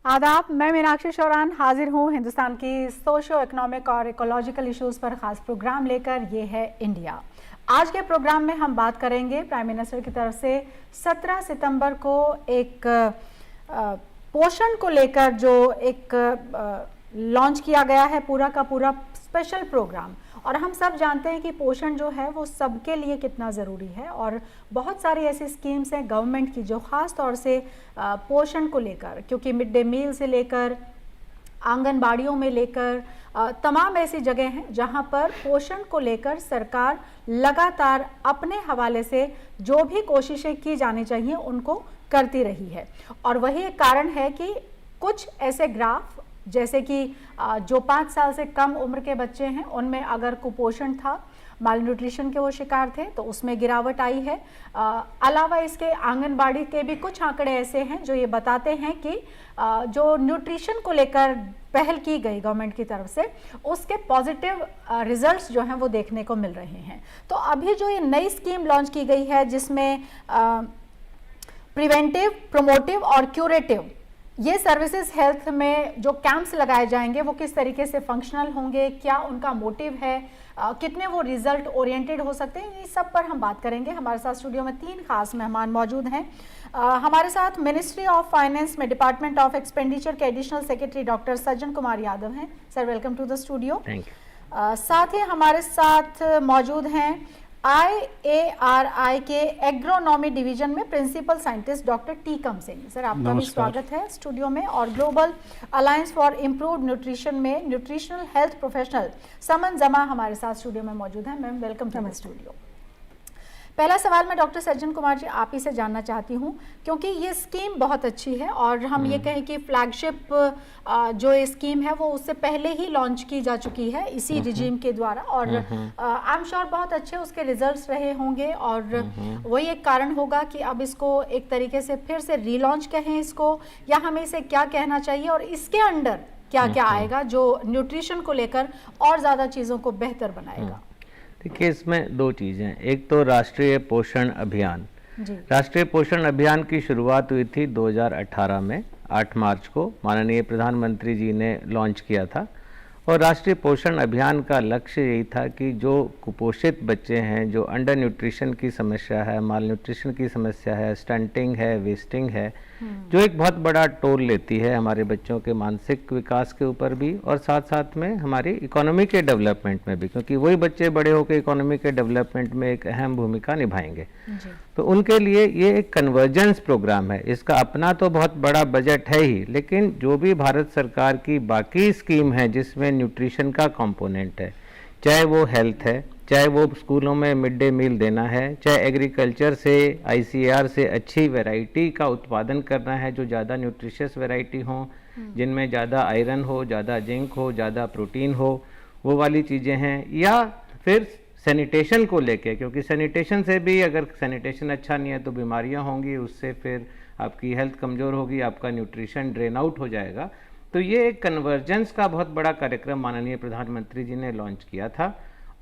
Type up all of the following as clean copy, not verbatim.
आदाब, मैं मीनाक्षी शौरान हाजिर हूँ हिंदुस्तान की सोशो इकोनॉमिक और इकोलॉजिकल इश्यूज़ पर ख़ास प्रोग्राम लेकर। ये है इंडिया। आज के प्रोग्राम में हम बात करेंगे प्राइम मिनिस्टर की तरफ से 17 सितंबर को एक पोषण को लेकर जो एक लॉन्च किया गया है, पूरा का पूरा स्पेशल प्रोग्राम। और हम सब जानते हैं कि पोषण जो है वो सबके लिए कितना ज़रूरी है, और बहुत सारी ऐसी स्कीम्स हैं गवर्नमेंट की जो ख़ास तौर से पोषण को लेकर, क्योंकि मिड डे मील से लेकर आंगनबाड़ियों में लेकर तमाम ऐसी जगह हैं जहां पर पोषण को लेकर सरकार लगातार अपने हवाले से जो भी कोशिशें की जानी चाहिए उनको करती रही है। और वही एक कारण है कि कुछ ऐसे ग्राफ, जैसे कि जो 5 साल से कम उम्र के बच्चे हैं उनमें अगर कुपोषण था, माल न्यूट्रिशन के वो शिकार थे, तो उसमें गिरावट आई है। अलावा इसके आंगनबाड़ी के भी कुछ आंकड़े ऐसे हैं जो ये बताते हैं कि जो न्यूट्रिशन को लेकर पहल की गई गवर्नमेंट की तरफ से, उसके पॉजिटिव रिजल्ट्स जो हैं वो देखने को मिल रहे हैं। तो अभी जो ये नई स्कीम लॉन्च की गई है जिसमें प्रिवेंटिव, प्रोमोटिव और क्यूरेटिव ये सर्विसेज हेल्थ में जो कैंप्स लगाए जाएंगे वो किस तरीके से फंक्शनल होंगे, क्या उनका मोटिव है, कितने वो रिजल्ट ओरिएंटेड हो सकते हैं, ये सब पर हम बात करेंगे। हमारे साथ स्टूडियो में 3 खास मेहमान मौजूद हैं। हमारे साथ मिनिस्ट्री ऑफ फाइनेंस में डिपार्टमेंट ऑफ एक्सपेंडिचर के additional secretary doctor Sajjan Kumar Yadav हैं। Sir, welcome to the studio. Thank you. साथ ही हमारे साथ मौजूद हैं IARI के एग्रोनॉमी डिवीजन में principal scientist doctor Tikam Singh. Sir, आपका भी स्वागत है स्टूडियो में। और global alliance for improved nutrition में nutritional health professional Saman Jama हमारे साथ स्टूडियो में मौजूद है। Ma'am, welcome to my studio. पहला सवाल मैं डॉक्टर सज्जन कुमार जी आप ही से जानना चाहती हूँ, क्योंकि ये स्कीम बहुत अच्छी है और हम ये कहें कि फ्लैगशिप जो ये स्कीम है वो उससे पहले ही लॉन्च की जा चुकी है इसी रिजीम के द्वारा, और आई एम श्योर बहुत अच्छे उसके रिजल्ट्स रहे होंगे, और वही एक कारण होगा कि अब इसको एक तरीके से फिर से रीलॉन्च कहें इसको, या हमें इसे क्या कहना चाहिए, और इसके अंडर क्या क्या आएगा जो न्यूट्रिशन को लेकर और ज़्यादा चीज़ों को बेहतर बनाएगा। देखिए, इसमें 2 चीज़ें। एक तो राष्ट्रीय पोषण अभियान। राष्ट्रीय पोषण अभियान की शुरुआत हुई थी 2018 में 8 मार्च को माननीय प्रधानमंत्री जी ने लॉन्च किया था। और राष्ट्रीय पोषण अभियान का लक्ष्य यही था कि जो कुपोषित बच्चे हैं, जो अंडर न्यूट्रिशन की समस्या है, माल न्यूट्रिशन की समस्या है, स्टंटिंग है, वेस्टिंग है, जो एक बहुत बड़ा टोल लेती है हमारे बच्चों के मानसिक विकास के ऊपर भी, और साथ साथ में हमारी इकोनॉमी के डेवलपमेंट में भी, क्योंकि वही बच्चे बड़े होकर इकोनॉमी के डेवलपमेंट में एक अहम भूमिका निभाएंगे। तो उनके लिए ये एक कन्वर्जेंस प्रोग्राम है। इसका अपना तो बहुत बड़ा बजट है ही, लेकिन जो भी भारत सरकार की बाकी स्कीम है जिसमें न्यूट्रिशन का कंपोनेंट है, चाहे वो हेल्थ है, चाहे वो स्कूलों में मिड डे मील देना है, चाहे एग्रीकल्चर से, ICAR से अच्छी वैरायटी का उत्पादन करना है जो ज़्यादा न्यूट्रिशियस वैरायटी हो, जिनमें ज़्यादा आयरन हो, ज़्यादा जिंक हो, ज़्यादा प्रोटीन हो, वो वाली चीज़ें हैं, या फिर सैनिटेशन को लेके, क्योंकि सैनिटेशन से भी, अगर सैनिटेशन अच्छा नहीं है तो बीमारियां होंगी, उससे फिर आपकी हेल्थ कमज़ोर होगी, आपका न्यूट्रिशन ड्रेन आउट हो जाएगा। तो ये एक कन्वर्जेंस का बहुत बड़ा कार्यक्रम माननीय प्रधानमंत्री जी ने लॉन्च किया था।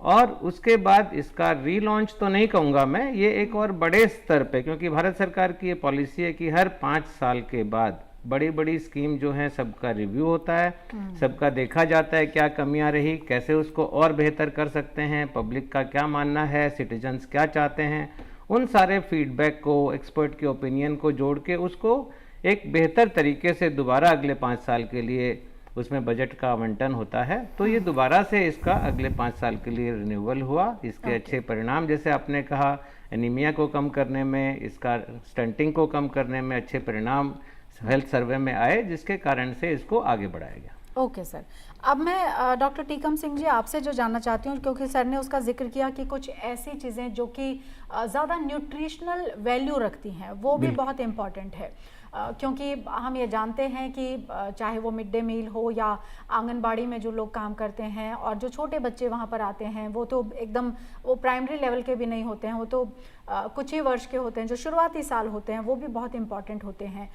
और उसके बाद इसका रीलॉन्च तो नहीं कहूँगा मैं, ये एक और बड़े स्तर पे, क्योंकि भारत सरकार की ये पॉलिसी है कि हर 5 साल के बाद बड़ी बड़ी स्कीम जो है सबका रिव्यू होता है, सबका देखा जाता है क्या कमियां रही, कैसे उसको और बेहतर कर सकते हैं, पब्लिक का क्या मानना है, सिटीजन्स क्या चाहते हैं, उन सारे फीडबैक को, एक्सपर्ट के ओपिनियन को जोड़ के उसको एक बेहतर तरीके से दोबारा अगले 5 साल के लिए उसमें बजट का आवंटन होता है। तो ये दोबारा से इसका अगले 5 साल के लिए रिन्यूअल हुआ। इसके अच्छे परिणाम, जैसे आपने कहा, एनीमिया को कम करने में, इसका स्टंटिंग को कम करने में अच्छे परिणाम हेल्थ सर्वे में आए, जिसके कारण से इसको आगे बढ़ाया गया। ओके सर, अब मैं डॉक्टर टीकम सिंह जी आपसे जो जानना चाहती हूँ, क्योंकि सर ने उसका जिक्र किया कि कुछ ऐसी चीज़ें जो कि ज़्यादा न्यूट्रिशनल वैल्यू रखती हैं वो भी बहुत इम्पॉर्टेंट है, क्योंकि हम ये जानते हैं कि चाहे वो मिड डे मील हो या आंगनबाड़ी में जो लोग काम करते हैं और जो छोटे बच्चे वहाँ पर आते हैं, वो तो एकदम वो प्राइमरी लेवल के भी नहीं होते हैं, वो तो कुछ ही वर्ष के होते हैं, जो शुरुआती साल होते हैं वो भी बहुत इम्पॉर्टेंट होते हैं।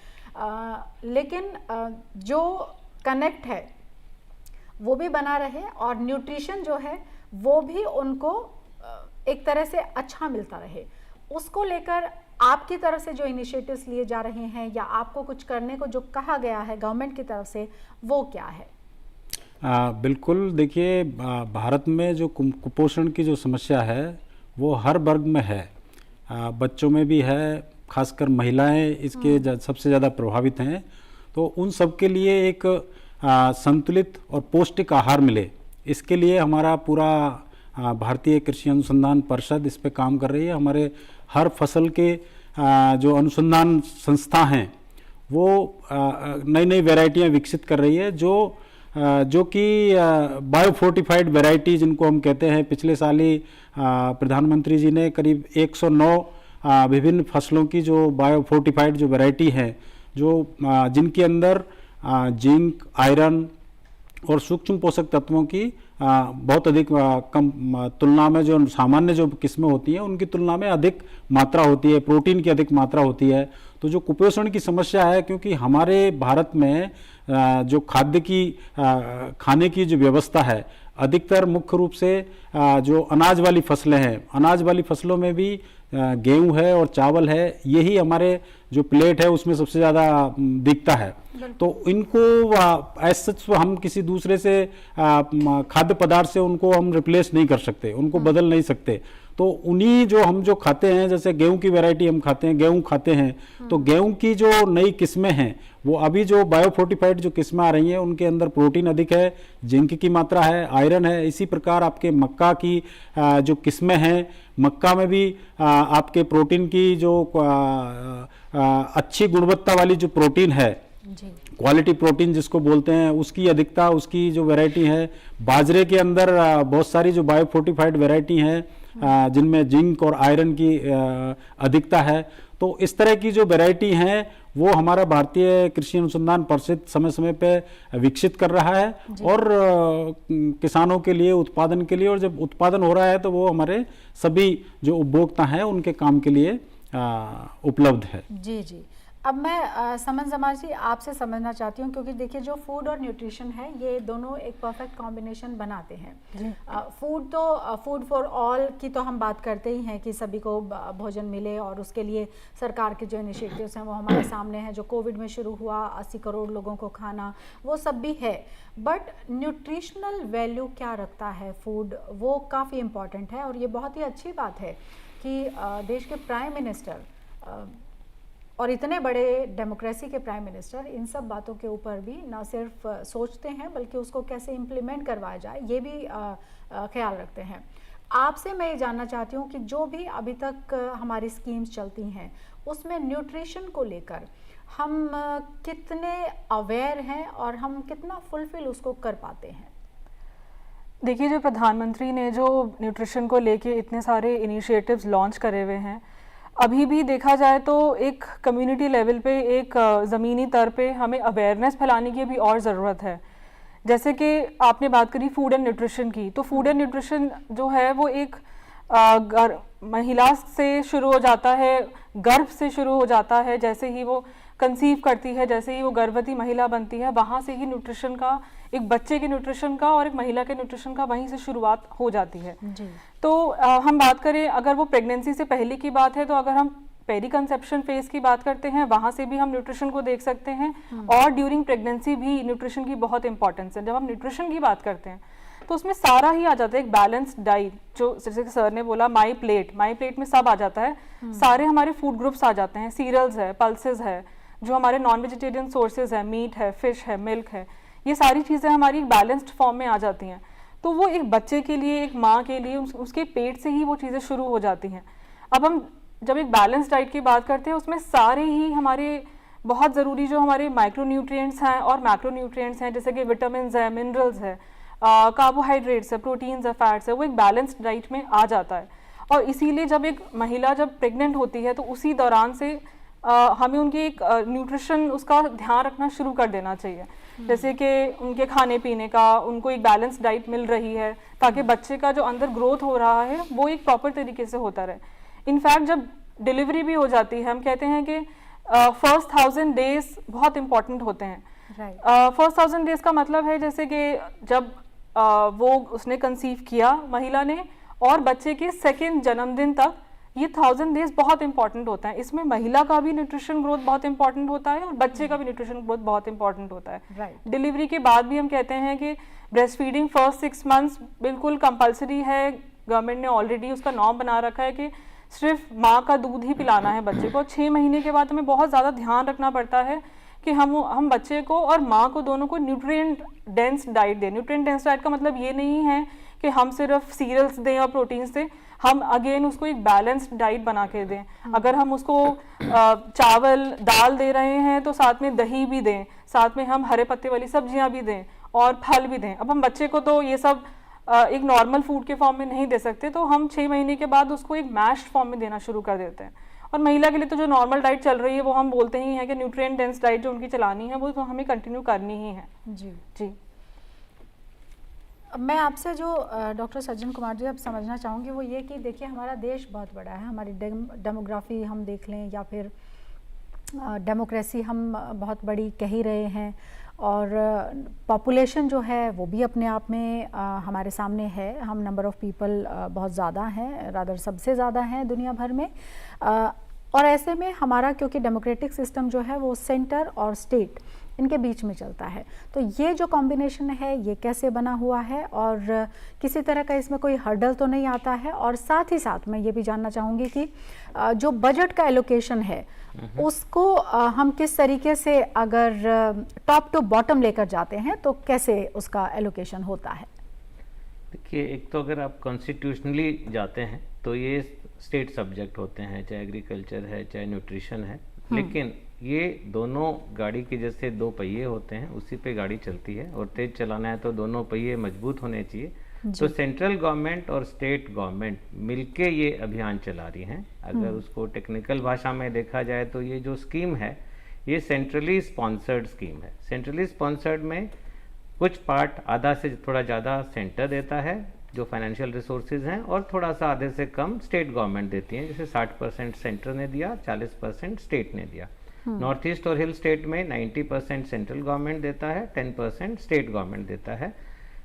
लेकिन जो कनेक्ट है वो भी बना रहे और न्यूट्रिशन जो है वो भी उनको एक तरह से अच्छा मिलता रहे, उसको लेकर आपकी तरफ से जो इनिशिएटिव्स लिए जा रहे हैं या आपको कुछ करने को जो कहा गया है गवर्नमेंट की तरफ से, वो क्या है? बिल्कुल, देखिए भारत में जो कुपोषण की जो समस्या है वो हर वर्ग में है, बच्चों में भी है, खासकर महिलाएं इसके सबसे ज़्यादा प्रभावित हैं। तो उन सब के लिए एक संतुलित और पौष्टिक आहार मिले, इसके लिए हमारा पूरा भारतीय कृषि अनुसंधान परिषद इस पे काम कर रही है। हमारे हर फसल के जो अनुसंधान संस्था हैं वो नई नई वैरायटियाँ विकसित कर रही है, जो कि बायोफोर्टिफाइड वैरायटी जिनको हम कहते हैं। पिछले साल ही प्रधानमंत्री जी ने करीब 109 विभिन्न फसलों की जो बायोफोर्टिफाइड जो वैरायटी है, जो जिनके अंदर जिंक, आयरन और सूक्ष्म पोषक तत्वों की बहुत अधिक कम तुलना में जो सामान्य जो किस्में होती हैं उनकी तुलना में अधिक मात्रा होती है, प्रोटीन की अधिक मात्रा होती है। तो जो कुपोषण की समस्या है, क्योंकि हमारे भारत में जो खाद्य की खाने की जो व्यवस्था है अधिकतर मुख्य रूप से जो अनाज वाली फसलें हैं, अनाज वाली फसलों में भी गेहूं है और चावल है, यही हमारे जो प्लेट है उसमें सबसे ज़्यादा दिखता है। तो इनको ऐसा हम किसी दूसरे से खाद्य पदार्थ से उनको हम रिप्लेस नहीं कर सकते, उनको बदल नहीं सकते। तो उन्हीं जो हम जो खाते हैं, जैसे गेहूं की वैरायटी हम खाते हैं, गेहूं खाते हैं, तो गेहूं की जो नई किस्में हैं वो अभी जो बायोफोर्टिफाइड जो किस्में आ रही हैं उनके अंदर प्रोटीन अधिक है, जिंक की मात्रा है, आयरन है। इसी प्रकार आपके मक्का की जो किस्में हैं, मक्का में भी आपके प्रोटीन की जो अच्छी गुणवत्ता वाली जो प्रोटीन है, क्वालिटी प्रोटीन जिसको बोलते हैं, उसकी अधिकता, उसकी जो वैरायटी है। बाजरे के अंदर बहुत सारी जो बायोफोर्टिफाइड वैरायटी हैं जिनमें जिंक और आयरन की अधिकता है। तो इस तरह की जो वैरायटी हैं वो हमारा भारतीय कृषि अनुसंधान परिषद समय समय पे विकसित कर रहा है और किसानों के लिए, उत्पादन के लिए, और जब उत्पादन हो रहा है तो वो हमारे सभी जो उपभोक्ता हैं उनके काम के लिए उपलब्ध है। जी जी। अब मैं समन जमा जी आपसे समझना चाहती हूँ, क्योंकि देखिए जो फूड और न्यूट्रिशन है ये दोनों एक परफेक्ट कॉम्बिनेशन बनाते हैं। फूड फॉर ऑल की तो हम बात करते ही हैं कि सभी को भोजन मिले, और उसके लिए सरकार के जो इनिशिएटिव्स हैं वो हमारे सामने हैं। जो कोविड में शुरू हुआ, 80 करोड़ लोगों को खाना, वो सब भी है। बट न्यूट्रिशनल वैल्यू क्या रखता है फूड, वो काफ़ी इम्पॉर्टेंट है। और ये बहुत ही अच्छी बात है कि देश के प्राइम मिनिस्टर और इतने बड़े डेमोक्रेसी के प्राइम मिनिस्टर इन सब बातों के ऊपर भी ना सिर्फ सोचते हैं बल्कि उसको कैसे इम्प्लीमेंट करवाया जाए ये भी ख्याल रखते हैं। आपसे मैं ये जानना चाहती हूँ कि जो भी अभी तक हमारी स्कीम्स चलती हैं उसमें न्यूट्रिशन को लेकर हम कितने अवेयर हैं और हम कितना फुलफिल उसको कर पाते हैं? देखिए, जो प्रधानमंत्री ने जो न्यूट्रिशन को लेके इतने सारे इनिशिएटिव्स लॉन्च करे हुए हैं, अभी भी देखा जाए तो एक कम्युनिटी लेवल पे, एक ज़मीनी स्तर पे हमें अवेयरनेस फैलाने की भी और ज़रूरत है। जैसे कि आपने बात करी फूड एंड न्यूट्रिशन की, तो फूड एंड न्यूट्रिशन जो है वो एक महिला से शुरू हो जाता है, गर्भ से शुरू हो जाता है। जैसे ही वो कंसीव करती है, जैसे ही वो गर्भवती महिला बनती है, वहाँ से ही न्यूट्रिशन का, एक बच्चे के न्यूट्रिशन का और एक महिला के न्यूट्रिशन का वहीं से शुरुआत हो जाती है जी। तो हम बात करें, अगर वो प्रेगनेंसी से पहले की बात है, तो अगर हम पेरी कंसेप्शन फेज की बात करते हैं, वहाँ से भी हम न्यूट्रिशन को देख सकते हैं। और ड्यूरिंग प्रेगनेंसी भी न्यूट्रिशन की बहुत इंपॉर्टेंस है। जब हम न्यूट्रिशन की बात करते हैं तो उसमें सारा ही आ जाता है, एक बैलेंस्ड डाइट, जो जैसे सर ने बोला माई प्लेट में सब आ जाता है। सारे हमारे फूड ग्रुप्स आ जाते हैं, सीरियल्स है, पल्सेस है, जो हमारे नॉन वेजिटेरियन सोर्सेज है, मीट है, फिश है, मिल्क है, ये सारी चीज़ें हमारी बैलेंस्ड फॉर्म में आ जाती हैं। तो वो एक बच्चे के लिए, एक माँ के लिए, उसके पेट से ही वो चीज़ें शुरू हो जाती हैं। अब हम जब एक बैलेंस डाइट की बात करते हैं, उसमें सारे ही हमारे बहुत ज़रूरी जो हमारे माइक्रोन्यूट्रिएंट्स हैं और मैक्रोन्यूट्रिएंट्स हैं, जैसे कि विटामिन है, मिनरल्स है, कार्बोहाइड्रेट्स है, प्रोटीन्स है, फैट्स है, वो एक बैलेंस्ड डाइट में आ जाता है। और इसीलिए जब एक महिला जब प्रेग्नेंट होती है तो उसी दौरान से हमें उनकी एक न्यूट्रिशन उसका ध्यान रखना शुरू कर देना चाहिए। जैसे कि उनके खाने पीने का उनको एक बैलेंस डाइट मिल रही है, ताकि बच्चे का जो अंदर ग्रोथ हो रहा है वो एक प्रॉपर तरीके से होता रहे। इनफैक्ट जब डिलीवरी भी हो जाती है, हम कहते हैं कि फर्स्ट 1000 डेज बहुत इंपॉर्टेंट होते हैं। फर्स्ट 1000 डेज का मतलब है जैसे कि जब वो उसने कंसीव किया महिला ने, और बच्चे के सेकेंड जन्मदिन तक ये 1000 डेज बहुत इंपॉर्टेंट होता है। इसमें महिला का भी न्यूट्रिशन ग्रोथ बहुत इंपॉर्टेंट होता है और बच्चे का भी न्यूट्रिशन ग्रोथ बहुत इंपॉर्टेंट होता है। डिलीवरी के बाद भी हम कहते हैं कि ब्रेस्ट फीडिंग फर्स्ट 6 मंथ्स बिल्कुल कंपलसरी है। गवर्नमेंट ने ऑलरेडी उसका नॉर्म बना रखा है कि सिर्फ माँ का दूध ही पिलाना है बच्चे को। 6 महीने के बाद हमें बहुत ज़्यादा ध्यान रखना पड़ता है कि हम बच्चे को और माँ को दोनों को न्यूट्रिएंट डेंस डाइट दें। न्यूट्रिएंट डेंस डाइट का मतलब ये नहीं है कि हम सिर्फ सीरियल्स दें और प्रोटीन्स दें, हम अगेन उसको एक बैलेंस्ड डाइट बना के दें। अगर हम उसको चावल दाल दे रहे हैं तो साथ में दही भी दें, साथ में हम हरे पत्ते वाली सब्जियां भी दें और फल भी दें। अब हम बच्चे को तो ये सब एक नॉर्मल फूड के फॉर्म में नहीं दे सकते, तो हम 6 महीने के बाद उसको एक मैश्ड फॉर्म में देना शुरू कर देते हैं। और महिला के लिए तो जो नॉर्मल डाइट चल रही है वो हम बोलते ही हैं कि न्यूट्रिएंट डेंस डाइट जो उनकी चलानी है वो तो हमें कंटिन्यू करनी ही है। जी जी। मैं आपसे जो डॉक्टर सज्जन कुमार जी अब समझना चाहूँगी वो ये कि देखिए हमारा देश बहुत बड़ा है, हमारी डेमोग्राफी हम देख लें या फिर डेमोक्रेसी हम बहुत बड़ी कह ही रहे हैं, और पॉपुलेशन जो है वो भी अपने आप में हमारे सामने है। हम नंबर ऑफ़ पीपल बहुत ज़्यादा हैं, रादर सबसे ज़्यादा हैं दुनिया भर में, और ऐसे में हमारा क्योंकि डेमोक्रेटिक सिस्टम जो है वो सेंटर और स्टेट इनके बीच में चलता है, तो ये जो कॉम्बिनेशन है ये कैसे बना हुआ है और किसी तरह का इसमें कोई हर्डल तो नहीं आता है? और साथ ही साथ मैं ये भी जानना चाहूँगी कि जो बजट का एलोकेशन है उसको हम किस तरीके से अगर टॉप टू बॉटम लेकर जाते हैं तो कैसे उसका एलोकेशन होता है? देखिए, एक तो अगर आप कॉन्स्टिट्यूशनली जाते हैं तो ये स्टेट सब्जेक्ट होते हैं, चाहे एग्रीकल्चर है चाहे न्यूट्रिशन है, लेकिन ये दोनों गाड़ी के जैसे 2 पहिए होते हैं, उसी पे गाड़ी चलती है, और तेज चलाना है तो दोनों पहिए मजबूत होने चाहिए। तो सेंट्रल गवर्नमेंट और स्टेट गवर्नमेंट मिलके ये अभियान चला रही हैं। अगर उसको टेक्निकल भाषा में देखा जाए तो ये जो स्कीम है ये सेंट्रली स्पॉन्सर्ड स्कीम है। सेंट्रली स्पॉन्सर्ड में कुछ पार्ट आधा से थोड़ा ज़्यादा सेंटर देता है जो फाइनेंशियल रिसोर्सेज हैं, और थोड़ा सा आधे से कम स्टेट गवर्नमेंट देती है, जैसे 60% सेंटर ने दिया, 40% स्टेट ने दिया। नॉर्थ ईस्ट और हिल स्टेट में 90% सेंट्रल गवर्नमेंट देता है, 10% स्टेट गवर्नमेंट देता है।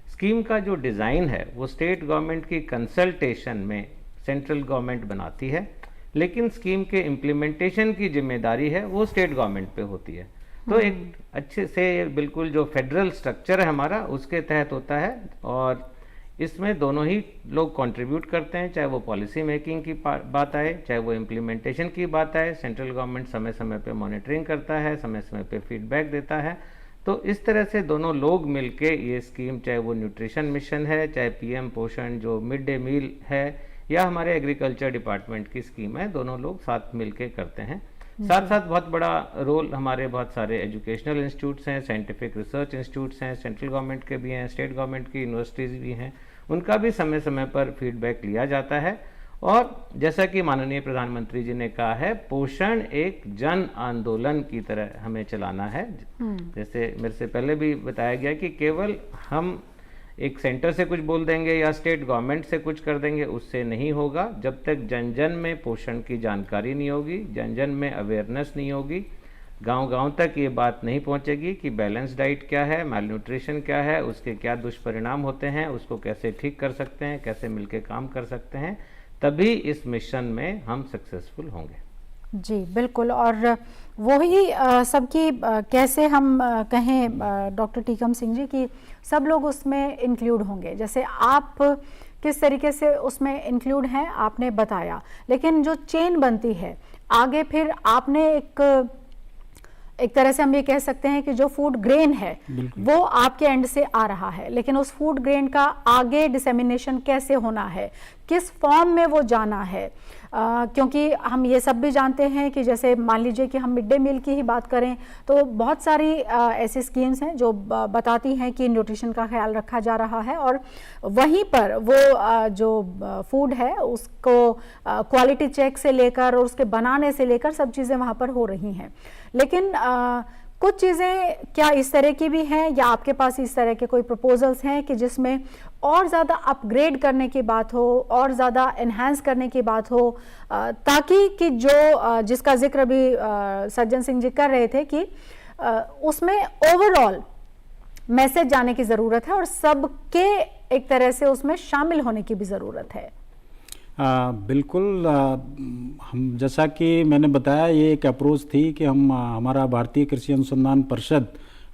स्कीम का जो डिज़ाइन है वो स्टेट गवर्नमेंट की कंसल्टेशन में सेंट्रल गवर्नमेंट बनाती है, लेकिन स्कीम के इम्प्लीमेंटेशन की जिम्मेदारी है वो स्टेट गवर्नमेंट पे होती है। तो एक अच्छे से बिल्कुल जो फेडरल स्ट्रक्चर है हमारा उसके तहत होता है, और इसमें दोनों ही लोग कंट्रीब्यूट करते हैं, चाहे वो पॉलिसी मेकिंग की बात आए चाहे वो इम्प्लीमेंटेशन की बात आए। सेंट्रल गवर्नमेंट समय समय पे मॉनिटरिंग करता है, समय समय पे फीडबैक देता है। तो इस तरह से दोनों लोग मिलके ये स्कीम, चाहे वो न्यूट्रिशन मिशन है, चाहे पीएम पोषण जो मिड डे मील है, या हमारे एग्रीकल्चर डिपार्टमेंट की स्कीम है, दोनों लोग साथ मिलके करते हैं। साथ साथ बहुत बड़ा रोल हमारे बहुत सारे एजुकेशनल इंस्टीट्यूट्स हैं, साइंटिफिक रिसर्च इंस्टीट्यूट्स हैं, सेंट्रल गवर्नमेंट के भी हैं, स्टेट गवर्नमेंट की यूनिवर्सिटीज़ भी हैं, उनका भी समय समय पर फीडबैक लिया जाता है। और जैसा कि माननीय प्रधानमंत्री जी ने कहा है, पोषण एक जन आंदोलन की तरह हमें चलाना है। जैसे मेरे से पहले भी बताया गया कि केवल हम एक सेंटर से कुछ बोल देंगे या स्टेट गवर्नमेंट से कुछ कर देंगे उससे नहीं होगा। जब तक जन जन में पोषण की जानकारी नहीं होगी, जन जन में अवेयरनेस नहीं होगी, गांव-गांव तक ये बात नहीं पहुंचेगी कि बैलेंस डाइट क्या है, माल न्यूट्रिशन क्या है, उसके क्या दुष्परिणाम होते हैं, उसको कैसे ठीक कर सकते हैं, कैसे मिलके काम कर सकते हैं, तभी इस मिशन में हम सक्सेसफुल होंगे। जी बिल्कुल, और वही सबकी कैसे हम कहें डॉक्टर टीकम सिंह जी कि सब लोग उसमें इंक्लूड होंगे। जैसे आप किस तरीके से उसमें इंक्लूड हैं आपने बताया, लेकिन जो चेन बनती है आगे, फिर आपने एक तरह से हम ये कह सकते हैं कि जो फूड ग्रेन है वो आपके एंड से आ रहा है, लेकिन उस फूड ग्रेन का आगे डिसेमिनेशन कैसे होना है, किस फॉर्म में वो जाना है, क्योंकि हम ये सब भी जानते हैं कि जैसे मान लीजिए कि हम मिड डे मील की ही बात करें तो बहुत सारी ऐसी स्कीम्स हैं जो बताती हैं कि न्यूट्रिशन का ख्याल रखा जा रहा है, और वहीं पर वो जो फूड है उसको क्वालिटी चेक से लेकर और उसके बनाने से लेकर सब चीज़ें वहाँ पर हो रही हैं। लेकिन कुछ चीज़ें क्या इस तरह की भी हैं, या आपके पास इस तरह के कोई प्रपोजल्स हैं कि जिसमें और ज़्यादा अपग्रेड करने की बात हो, और ज़्यादा एनहांस करने की बात हो, ताकि कि जो जिसका जिक्र भी सज्जन सिंह जी कर रहे थे कि उसमें ओवरऑल मैसेज जाने की ज़रूरत है और सबके एक तरह से उसमें शामिल होने की भी ज़रूरत है। बिल्कुल। हम जैसा कि मैंने बताया, ये एक अप्रोच थी कि हम हमारा भारतीय कृषि अनुसंधान परिषद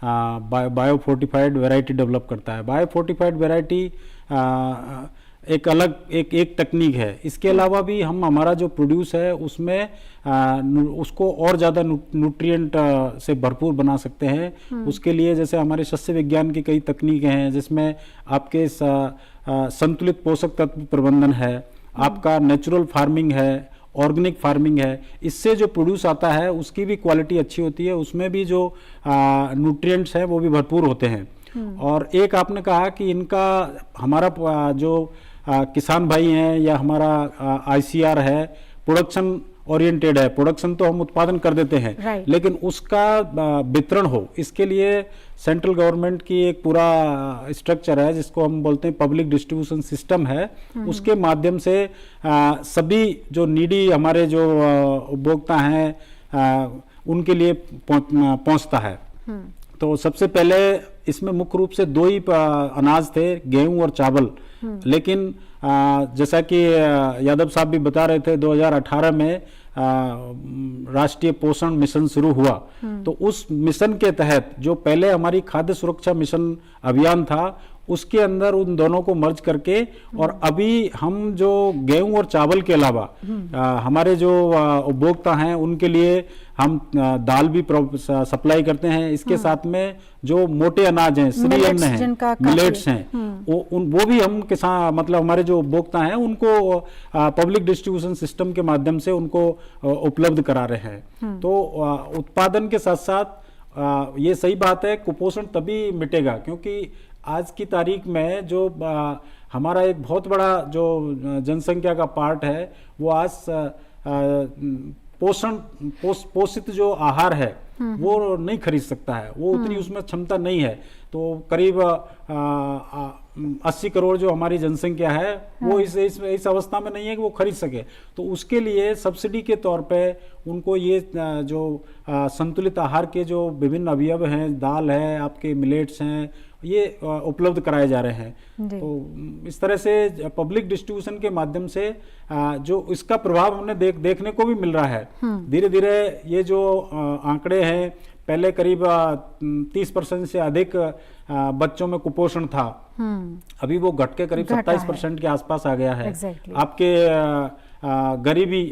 बायो फोर्टिफाइड वैरायटी डेवलप करता है। बायो फोर्टिफाइड वैरायटी एक अलग एक तकनीक है। इसके अलावा भी हम हमारा जो प्रोड्यूस है उसमें उसको और ज़्यादा न्यूट्रिएंट से भरपूर बना सकते हैं। उसके लिए जैसे हमारे सस्य विज्ञान की कई तकनीकें हैं, जिसमें आपके संतुलित पोषक तत्व प्रबंधन है, आपका नेचुरल फार्मिंग है, ऑर्गेनिक फार्मिंग है। इससे जो प्रोड्यूस आता है उसकी भी क्वालिटी अच्छी होती है, उसमें भी जो न्यूट्रिएंट्स हैं वो भी भरपूर होते हैं। और एक आपने कहा कि इनका हमारा जो किसान भाई हैं या हमारा ICR है, प्रोडक्शन ओरिएंटेड है। प्रोडक्शन तो हम उत्पादन कर देते हैं, लेकिन उसका वितरण हो, इसके लिए सेंट्रल गवर्नमेंट की एक पूरा स्ट्रक्चर है जिसको हम बोलते हैं पब्लिक डिस्ट्रीब्यूशन सिस्टम है। उसके माध्यम से सभी जो नीडी हमारे जो उपभोक्ता हैं उनके लिए पहुंचता है। तो सबसे पहले इसमें मुख्य रूप से दो ही अनाज थे, गेहूं और चावल। लेकिन जैसा कि यादव साहब भी बता रहे थे, 2018 में राष्ट्रीय पोषण मिशन शुरू हुआ। तो उस मिशन के तहत जो पहले हमारी खाद्य सुरक्षा मिशन अभियान था, उसके अंदर उन दोनों को मर्ज करके, और अभी हम जो गेहूं और चावल के अलावा हमारे जो उपभोक्ता हैं उनके लिए हम दाल भी सप्लाई करते हैं। इसके साथ में जो मोटे अनाज हैं, श्री अन्न हैं, मिलेट्स हैं, वो भी हम किसान मतलब हमारे जो उपभोक्ता हैं उनको पब्लिक डिस्ट्रीब्यूशन सिस्टम के माध्यम से उनको उपलब्ध करा रहे हैं। तो उत्पादन के साथ साथ ये सही बात है, कुपोषण तभी मिटेगा क्योंकि आज की तारीख में जो हमारा एक बहुत बड़ा जो जनसंख्या का पार्ट है वो आज पोषित जो आहार है वो नहीं खरीद सकता है, वो उतनी उसमें क्षमता नहीं है। तो करीब 80 करोड़ जो हमारी जनसंख्या है वो इस अवस्था में नहीं है कि वो खरीद सके। तो उसके लिए सब्सिडी के तौर पे उनको ये जो संतुलित आहार के जो विभिन्न अवयव हैं, दाल है, आपके मिलेट्स हैं, ये उपलब्ध कराए जा रहे हैं। तो इस तरह से पब्लिक डिस्ट्रीब्यूशन के माध्यम से जो इसका प्रभाव हमने देखने को भी मिल रहा है। धीरे धीरे ये जो आंकड़े हैं, पहले करीब 30% से अधिक बच्चों में कुपोषण था, अभी वो घट के करीब 27% के आसपास आ गया है। आपके गरीबी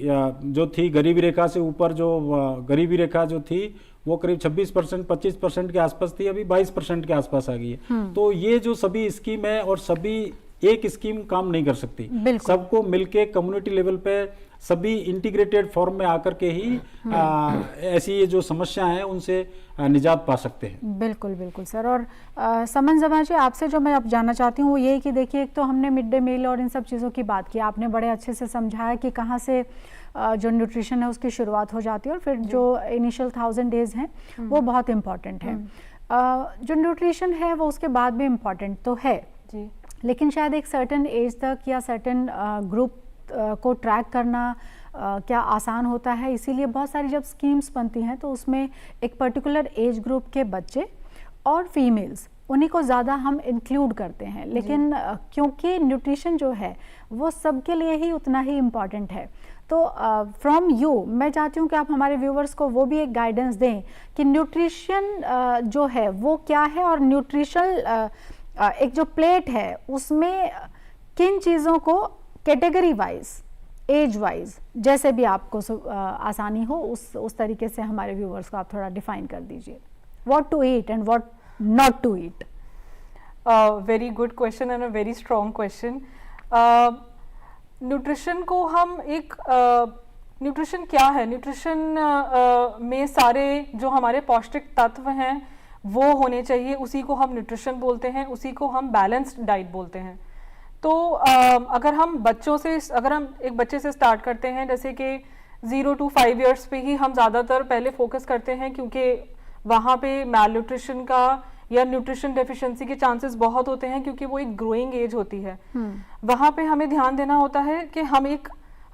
जो थी, गरीबी रेखा से ऊपर जो गरीबी रेखा जो थी वो करीब 26% 25% के आसपास थी, अभी 22% के आसपास आ गई है। तो ये जो सभी स्कीम है, और सभी एक स्कीम काम नहीं कर सकती, सबको मिलके कम्युनिटी लेवल पे सभी इंटीग्रेटेड फॉर्म में आकर के ही ऐसी ये जो समस्या है उनसे निजात पा सकते हैं। बिल्कुल बिल्कुल सर। और समन जमा जी, आपसे जो मैं अब जानना चाहती हूँ वो ये कि देखिए, एक तो हमने मिड डे मील और इन सब चीज़ों की बात की, आपने बड़े अच्छे से समझाया कि कहाँ से जो न्यूट्रिशन है उसकी शुरुआत हो जाती है, और फिर जो इनिशियल 1000 डेज हैं वो बहुत इम्पॉर्टेंट है। जो न्यूट्रिशन है वो उसके बाद भी इम्पॉर्टेंट तो है जी, लेकिन शायद एक सर्टेन एज तक या सर्टेन ग्रुप को ट्रैक करना क्या आसान होता है। इसीलिए बहुत सारी जब स्कीम्स बनती हैं तो उसमें एक पर्टिकुलर एज ग्रुप के बच्चे और फीमेल्स, उन्हीं को ज़्यादा हम इंक्लूड करते हैं। लेकिन क्योंकि न्यूट्रिशन जो है वो सबके लिए ही उतना ही इम्पॉर्टेंट है, तो फ्रॉम यू मैं चाहती हूँ कि आप हमारे व्यूवर्स को वो भी एक गाइडेंस दें कि न्यूट्रिशन जो है वो क्या है, और न्यूट्रिशनल एक जो प्लेट है उसमें किन चीज़ों को कैटेगरी वाइज, एज वाइज, जैसे भी आपको आसानी हो उस तरीके से हमारे व्यूवर्स को आप थोड़ा डिफाइन कर दीजिए। What to eat and what not to eat. Very good question and a very strong question. Nutrition को हम एक न्यूट्रिशन क्या है, न्यूट्रिशन में सारे जो हमारे पौष्टिक तत्व हैं वो होने चाहिए, उसी को हम न्यूट्रिशन बोलते हैं, उसी को हम बैलेंस्ड डाइट बोलते हैं। तो अगर हम बच्चों से, अगर हम एक बच्चे से स्टार्ट करते हैं, जैसे कि 0 to 5 इयर्स पे ही हम ज़्यादातर पहले फोकस करते हैं, क्योंकि वहाँ पे मैल न्यूट्रिशन का या न्यूट्रिशन डेफिशिएंसी के चांसेस बहुत होते हैं, क्योंकि वो एक ग्रोइंग एज होती है। वहाँ पे हमें ध्यान देना होता है कि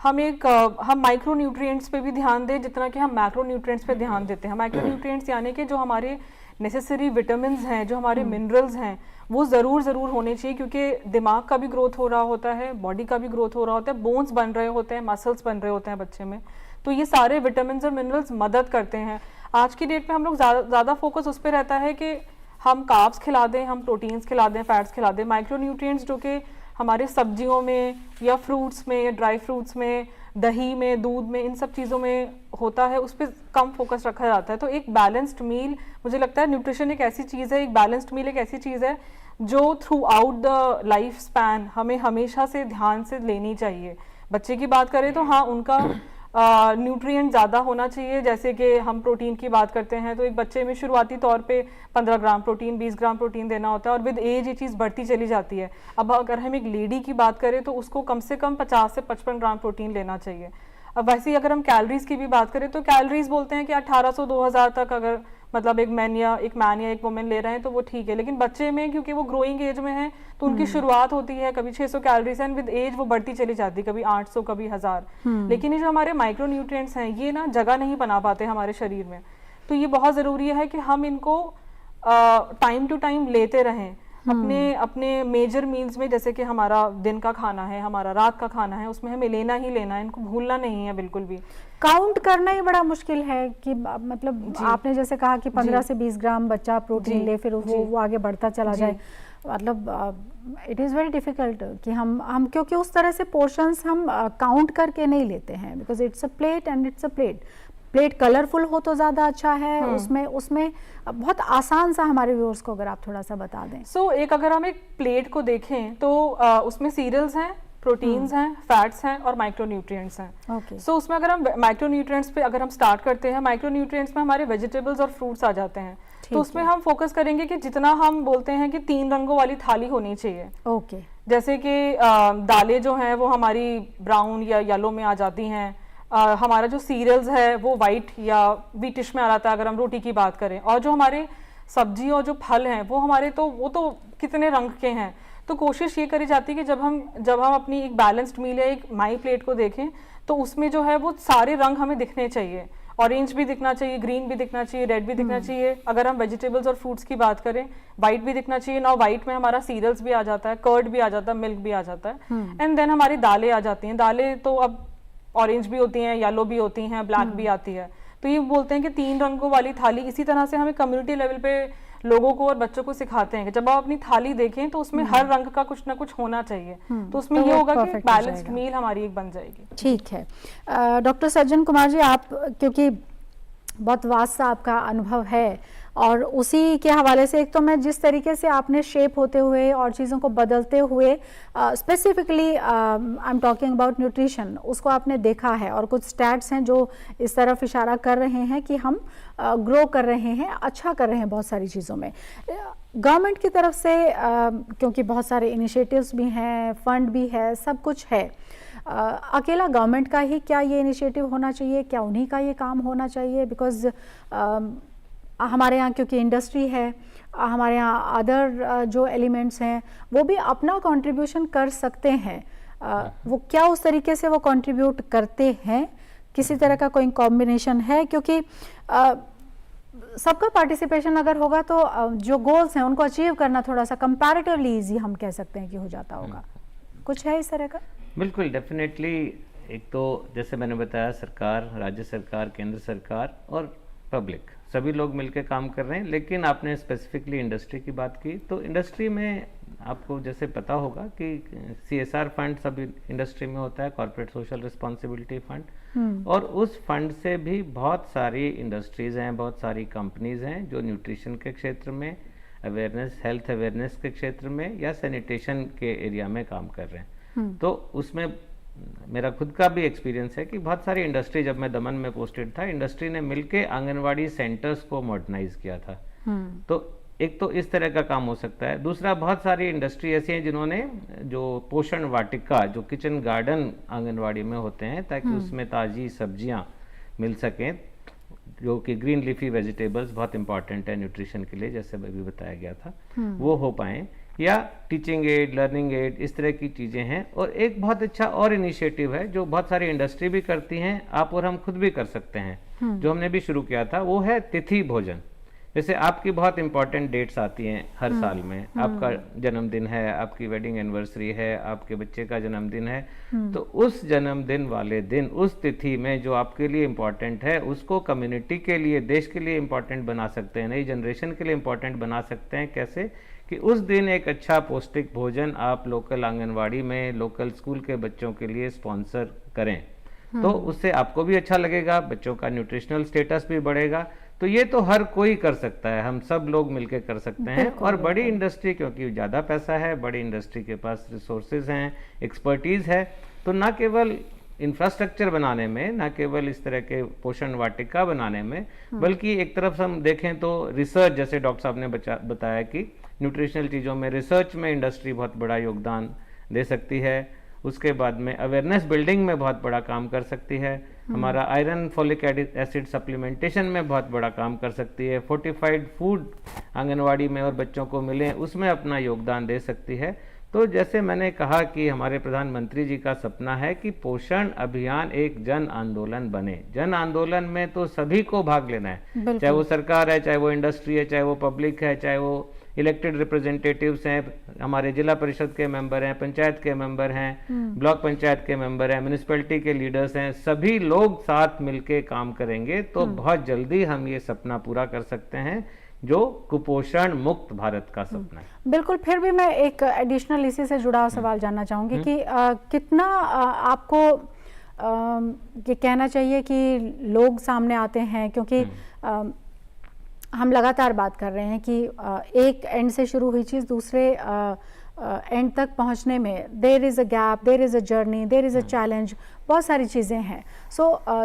हम माइक्रो न्यूट्रिएंट्स पे भी ध्यान दें जितना कि हम मैक्रो न्यूट्रिएंट्स पे ध्यान देते हैं। माइक्रो न्यूट्रिएंट्स यानी कि जो हमारे नेसेसरी विटामिन्स हैं, जो हमारे मिनरल्स हैं, वो ज़रूर होने चाहिए, क्योंकि दिमाग का भी ग्रोथ हो रहा होता है, बॉडी का भी ग्रोथ हो रहा होता है, बोन्स बन रहे होते हैं, मसल्स बन रहे होते हैं बच्चे में, तो ये सारे विटामिन्स और मिनरल्स मदद करते हैं। आज की डेट में हम लोग ज़्यादा फोकस उस पर रहता है कि हम कार्ब्स खिला दें, हम प्रोटीन्स खिला दें, फैट्स खिला दें। माइक्रो न्यूट्रिएंट्स जो कि हमारे सब्जियों में या फ्रूट्स में या ड्राई फ्रूट्स में, दही में, दूध में, इन सब चीज़ों में होता है, उस पर कम फोकस रखा जाता है। तो एक बैलेंस्ड मील, मुझे लगता है न्यूट्रिशन एक ऐसी चीज़ है, एक बैलेंस्ड मील एक ऐसी चीज़ है जो through out the life span हमें हमेशा से ध्यान से लेनी चाहिए। बच्चे की बात करें तो हाँ, उनका न्यूट्रिएंट ज़्यादा होना चाहिए। जैसे कि हम प्रोटीन की बात करते हैं तो एक बच्चे में शुरुआती तौर पे 15 ग्राम प्रोटीन, 20 ग्राम प्रोटीन देना होता है, और विद एज ये चीज़ बढ़ती चली जाती है। अब अगर हम एक लेडी की बात करें तो उसको कम से कम 50 से 55 ग्राम प्रोटीन लेना चाहिए। अब वैसे ही अगर हम कैलोरीज की भी बात करें तो कैलोरीज बोलते हैं कि 1800-2000 तक, अगर मतलब एक मैन या एक वुमेन ले रहे हैं तो वो ठीक है, लेकिन बच्चे में क्योंकि वो ग्रोइंग एज में है तो उनकी शुरुआत होती है कभी 600 कैलोरीज एंड विद एज वो बढ़ती चली जाती है, कभी 800, कभी 1000। लेकिन ये जो हमारे माइक्रो न्यूट्रिएंट्स हैं ये ना जगह नहीं बना पाते हमारे शरीर में, तो ये बहुत ज़रूरी है कि हम इनको टाइम टू टाइम लेते रहें अपने मेजर मील्स में। जैसे कि हमारा दिन का खाना है, हमारा रात का खाना है, उसमें हमें लेना ही लेना है, इनको भूलना नहीं है बिल्कुल भी। काउंट करना ही बड़ा मुश्किल है कि मतलब आपने जैसे कहा कि 15 से 20 ग्राम बच्चा प्रोटीन ले, फिर वो आगे बढ़ता चला जाए, मतलब इट इज़ वेरी डिफिकल्ट कि हम क्योंकि उस तरह से पोर्शंस हम काउंट करके नहीं लेते हैं, because it's a plate and it's a plate colourful हो तो ज़्यादा अच्छा है। उसमें बहुत आसान सा हमारे व्यूअर्स को अगर आप थोड़ा सा बता दें। एक अगर हम एक प्लेट को देखें तो उसमें सीरियल्स हैं, प्रोटीन्स हैं, फैट्स हैं और माइक्रो न्यूट्रिएंट्स हैं। उसमें अगर हम माइक्रो न्यूट्रिएंट्स पे अगर हम स्टार्ट करते हैं, माइक्रो न्यूट्रिएंट्स में हमारे वेजिटेबल्स और फ्रूट्स आ जाते हैं। तो उसमें हम फोकस करेंगे कि जितना हम बोलते हैं कि 3 रंगों वाली थाली होनी चाहिए। जैसे कि दालें जो हैं वो हमारी ब्राउन या येलो में आ जाती हैं, हमारा जो सीरियल्स है वो वाइट या व्हीटिश में आ रहा था अगर हम रोटी की बात करें, और जो हमारे सब्जी और जो फल हैं वो हमारे वो तो कितने रंग के हैं। तो कोशिश ये करी जाती है कि जब हम अपनी एक बैलेंस्ड मील या एक माई प्लेट को देखें तो उसमें जो है वो सारे रंग हमें दिखने चाहिए। ऑरेंज भी दिखना चाहिए, ग्रीन भी दिखना चाहिए, रेड भी दिखना चाहिए। अगर हम वेजिटेबल्स और फ्रूट्स की बात करें, वाइट भी दिखना चाहिए ना, वाइट में हमारा सीरियल्स भी आ जाता है, कर्ड भी आ जाता है, मिल्क भी आ जाता है, एंड देन हमारी दालें आ जाती हैं। दालें तो अब ऑरेंज भी होती हैं, येलो भी होती हैं, ब्लैक भी आती है। तो ये बोलते हैं कि 3 रंगों वाली थाली। इसी तरह से हमें कम्युनिटी लेवल पे लोगों को और बच्चों को सिखाते हैं कि जब आप अपनी थाली देखें तो उसमें हर रंग का कुछ ना कुछ होना चाहिए, तो उसमें ये होगा कि बैलेंस्ड मील हमारी एक बन जाएगी। ठीक है डॉक्टर सज्जन कुमार जी, आप क्योंकि बहुत वास्ट आपका अनुभव है और उसी के हवाले से एक तो मैं जिस तरीके से आपने शेप होते हुए और चीज़ों को बदलते हुए specifically I am talking about nutrition, उसको आपने देखा है और कुछ स्टैट्स हैं जो इस तरफ इशारा कर रहे हैं कि हम ग्रो कर रहे हैं, अच्छा कर रहे हैं बहुत सारी चीज़ों में। गवर्नमेंट की तरफ से क्योंकि बहुत सारे इनिशिएटिव्स भी हैं, फंड भी है, सब कुछ है, अकेला गवर्नमेंट का ही क्या ये इनिशिएटिव होना चाहिए, क्या उन्हीं का ये काम होना चाहिए? बिकॉज हमारे यहाँ क्योंकि इंडस्ट्री है, हमारे यहाँ अदर जो एलिमेंट्स हैं वो भी अपना कंट्रीब्यूशन कर सकते हैं, वो क्या उस तरीके से वो कंट्रीब्यूट करते हैं? किसी तरह का कोई कॉम्बिनेशन है? क्योंकि सबका पार्टिसिपेशन अगर होगा तो जो गोल्स हैं उनको अचीव करना थोड़ा सा कंपैरेटिवली इजी हम कह सकते हैं कि हो जाता होगा। कुछ है इस तरह का? बिल्कुल, डेफिनेटली। एक तो जैसे मैंने बताया, सरकार, राज्य सरकार, केंद्र सरकार और पब्लिक सभी लोग मिलकर काम कर रहे हैं। लेकिन आपने स्पेसिफिकली इंडस्ट्री की बात की, तो इंडस्ट्री में आपको जैसे पता होगा कि CSR फंड सब इंडस्ट्री में होता है, कॉर्पोरेट सोशल रिस्पॉन्सिबिलिटी फंड, और उस फंड से भी बहुत सारी इंडस्ट्रीज हैं, बहुत सारी कंपनीज हैं जो न्यूट्रिशन के क्षेत्र में, अवेयरनेस, हेल्थ अवेयरनेस के क्षेत्र में या सैनिटेशन के एरिया में काम कर रहे हैं। तो उसमें मेरा खुद का भी एक्सपीरियंस है कि बहुत सारी इंडस्ट्री, जब मैं दमन में पोस्टेड था, इंडस्ट्री ने मिलके आंगनवाड़ी सेंटर्स को मॉडर्नाइज किया था। तो एक तो इस तरह का काम हो सकता है। दूसरा, बहुत सारी इंडस्ट्री ऐसी हैं जिन्होंने जो पोषण वाटिका, जो किचन गार्डन आंगनवाड़ी में होते हैं, ताकि उसमें ताज़ी सब्जियां मिल सकें, जो कि ग्रीन लीफी वेजिटेबल्स बहुत इंपॉर्टेंट है न्यूट्रिशन के लिए, जैसे अभी बताया गया था, वो हो पाएँ। या टीचिंग एड, लर्निंग एड, इस तरह की चीज़ें हैं। और एक बहुत अच्छा और इनिशिएटिव है जो बहुत सारी इंडस्ट्री भी करती हैं, आप और हम खुद भी कर सकते हैं, जो हमने भी शुरू किया था, वो है तिथि भोजन। जैसे आपकी बहुत इंपॉर्टेंट डेट्स आती हैं हर साल में, आपका जन्मदिन है, आपकी वेडिंग एनिवर्सरी है, आपके बच्चे का जन्मदिन है, तो उस जन्मदिन वाले दिन, उस तिथि में जो आपके लिए इम्पॉर्टेंट है, उसको कम्युनिटी के लिए, देश के लिए इम्पॉर्टेंट बना सकते हैं, नई जनरेशन के लिए इम्पॉर्टेंट बना सकते हैं। कैसे कि उस दिन एक अच्छा पौष्टिक भोजन आप लोकल आंगनवाड़ी में, लोकल स्कूल के बच्चों के लिए स्पॉन्सर करें, तो उससे आपको भी अच्छा लगेगा, बच्चों का न्यूट्रिशनल स्टेटस भी बढ़ेगा। तो ये तो हर कोई कर सकता है, हम सब लोग मिलकर कर सकते हैं। और बड़ी इंडस्ट्री, क्योंकि ज़्यादा पैसा है, बड़ी इंडस्ट्री के पास रिसोर्सेज हैं, एक्सपर्टीज़ है, तो ना केवल इंफ्रास्ट्रक्चर बनाने में, ना केवल इस तरह के पोषण वाटिका बनाने में, बल्कि एक तरफ हम देखें तो रिसर्च, जैसे डॉक्टर साहब ने बताया कि न्यूट्रिशनल चीज़ों में, रिसर्च में इंडस्ट्री बहुत बड़ा योगदान दे सकती है। उसके बाद में अवेयरनेस बिल्डिंग में बहुत बड़ा काम कर सकती है, हमारा आयरन फॉलिक एसिड सप्लीमेंटेशन में बहुत बड़ा काम कर सकती है, फोर्टिफाइड फूड आंगनवाड़ी में और बच्चों को मिले उसमें अपना योगदान दे सकती है। तो जैसे मैंने कहा कि हमारे प्रधानमंत्री जी का सपना है कि पोषण अभियान एक जन आंदोलन बने। जन आंदोलन में तो सभी को भाग लेना है, चाहे वो सरकार है, चाहे वो इंडस्ट्री है, चाहे वो पब्लिक है, चाहे वो इलेक्टेड रिप्रेजेंटेटिव्स हैं, हमारे जिला परिषद के मेंबर हैं, पंचायत के मेंबर हैं, ब्लॉक पंचायत के मेंबर हैं, म्यूनिसिपैलिटी के लीडर्स हैं, सभी लोग साथ मिलके काम करेंगे तो बहुत जल्दी हम ये सपना पूरा कर सकते हैं जो कुपोषण मुक्त भारत का सपना है। बिल्कुल। फिर भी मैं एक एडिशनल इसी से जुड़ा सवाल जानना चाहूँगी कि कितना आपको ये कहना चाहिए कि लोग सामने आते हैं, क्योंकि हम लगातार बात कर रहे हैं कि एक एंड से शुरू हुई चीज़ दूसरे एंड तक पहुंचने में there is a gap, there is a journey, there is a challenge, बहुत सारी चीज़ें हैं।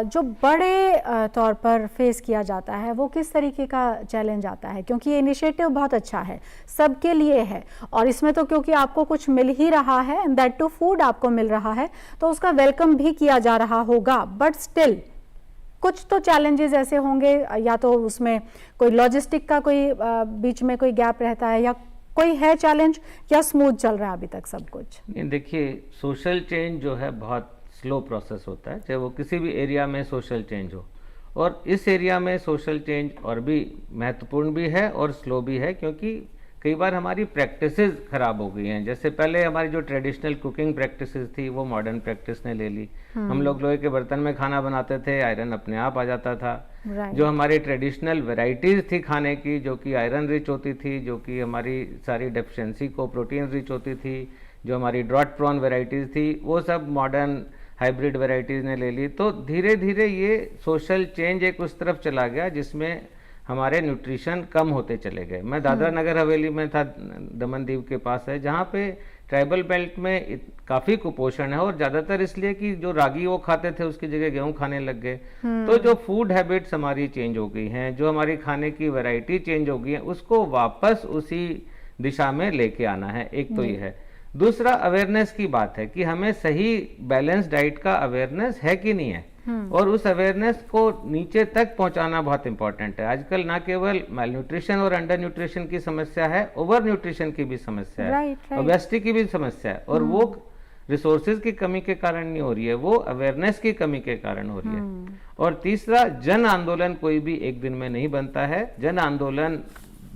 जो बड़े तौर पर फेस किया जाता है वो किस तरीके का चैलेंज आता है? क्योंकि ये इनिशिएटिव बहुत अच्छा है, सबके लिए है, और इसमें तो क्योंकि आपको कुछ मिल ही रहा है, एंड दैट टू फूड आपको मिल रहा है, तो उसका वेलकम भी किया जा रहा होगा, बट स्टिल कुछ तो चैलेंजेस ऐसे होंगे, या तो उसमें कोई लॉजिस्टिक का कोई बीच में कोई गैप रहता है, या कोई है चैलेंज, या स्मूथ चल रहा है अभी तक सब कुछ? देखिए, सोशल चेंज जो है बहुत स्लो प्रोसेस होता है, चाहे वो किसी भी एरिया में सोशल चेंज हो, और इस एरिया में सोशल चेंज और भी महत्वपूर्ण भी है और स्लो भी है, क्योंकि कई बार हमारी प्रैक्टिसेस खराब हो गई हैं। जैसे पहले हमारी जो ट्रेडिशनल कुकिंग प्रैक्टिसेस थी वो मॉडर्न प्रैक्टिस ने ले ली। हम लोग लोहे के बर्तन में खाना बनाते थे, आयरन अपने आप आ जाता था। जो हमारी ट्रेडिशनल वैरायटीज थी खाने की, जो कि आयरन रिच होती थी, जो कि हमारी सारी डेफिशिएंसी को प्रोटीन रिच होती थी, जो हमारी ड्रॉट प्रॉन वैरायटीज थी, वो सब मॉडर्न हाइब्रिड वैरायटीज ने ले ली। तो धीरे धीरे ये सोशल चेंज एक उस तरफ चला गया जिसमें हमारे न्यूट्रिशन कम होते चले गए। मैं दादरा नगर हवेली में था, दमन दीव के पास है, जहाँ पे ट्राइबल बेल्ट में काफ़ी कुपोषण है, और ज़्यादातर इसलिए कि जो रागी वो खाते थे उसकी जगह गेहूं खाने लग गए। तो जो फूड हैबिट्स हमारी चेंज हो गई हैं, जो हमारी खाने की वैरायटी चेंज हो गई है, उसको वापस उसी दिशा में लेके आना है। एक तो ये है। दूसरा, अवेयरनेस की बात है कि हमें सही बैलेंस डाइट का अवेयरनेस है कि नहीं है, और उस अवेयरनेस को नीचे तक पहुंचाना बहुत इंपॉर्टेंट है। आजकल ना केवल माल न्यूट्रिशन और अंडर न्यूट्रिशन की समस्या है, ओवर न्यूट्रिशन की भी समस्या है, ओबेसिटी की भी समस्या है, और वो रिसोर्सेज की कमी के कारण नहीं हो रही है, वो अवेयरनेस की कमी के कारण हो रही है। और तीसरा, जन आंदोलन कोई भी एक दिन में नहीं बनता है। जन आंदोलन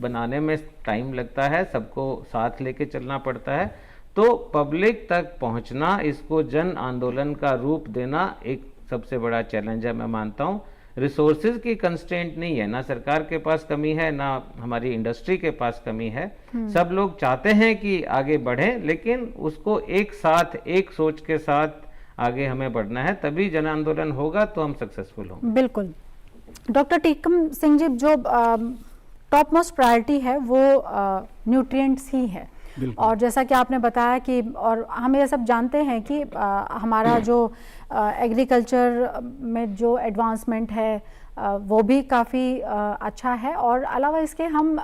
बनाने में टाइम लगता है, सबको साथ लेके चलना पड़ता है। तो पब्लिक तक पहुंचना, इसको जन आंदोलन का रूप देना एक सबसे बड़ा चैलेंज है, मैं मानता हूँ। रिसोर्सेज की कंस्ट्रेंट नहीं है, ना सरकार के पास कमी है, ना हमारी इंडस्ट्री के पास कमी है। सब लोग चाहते हैं कि आगे बढ़ें, लेकिन उसको एक साथ, एक सोच के साथ आगे हमें बढ़ना है, तभी जन आंदोलन होगा तो हम सक्सेसफुल होंगे। बिल्कुल। डॉक्टर टीकम सिंह जी, जो टॉप मोस्ट प्रायोरिटी है वो न्यूट्रिएंट्स ही है, और जैसा कि आपने बताया कि, और हम ये सब जानते हैं कि हमारा जो एग्रीकल्चर में जो एडवांसमेंट है वो भी काफ़ी अच्छा है, और अलावा इसके हम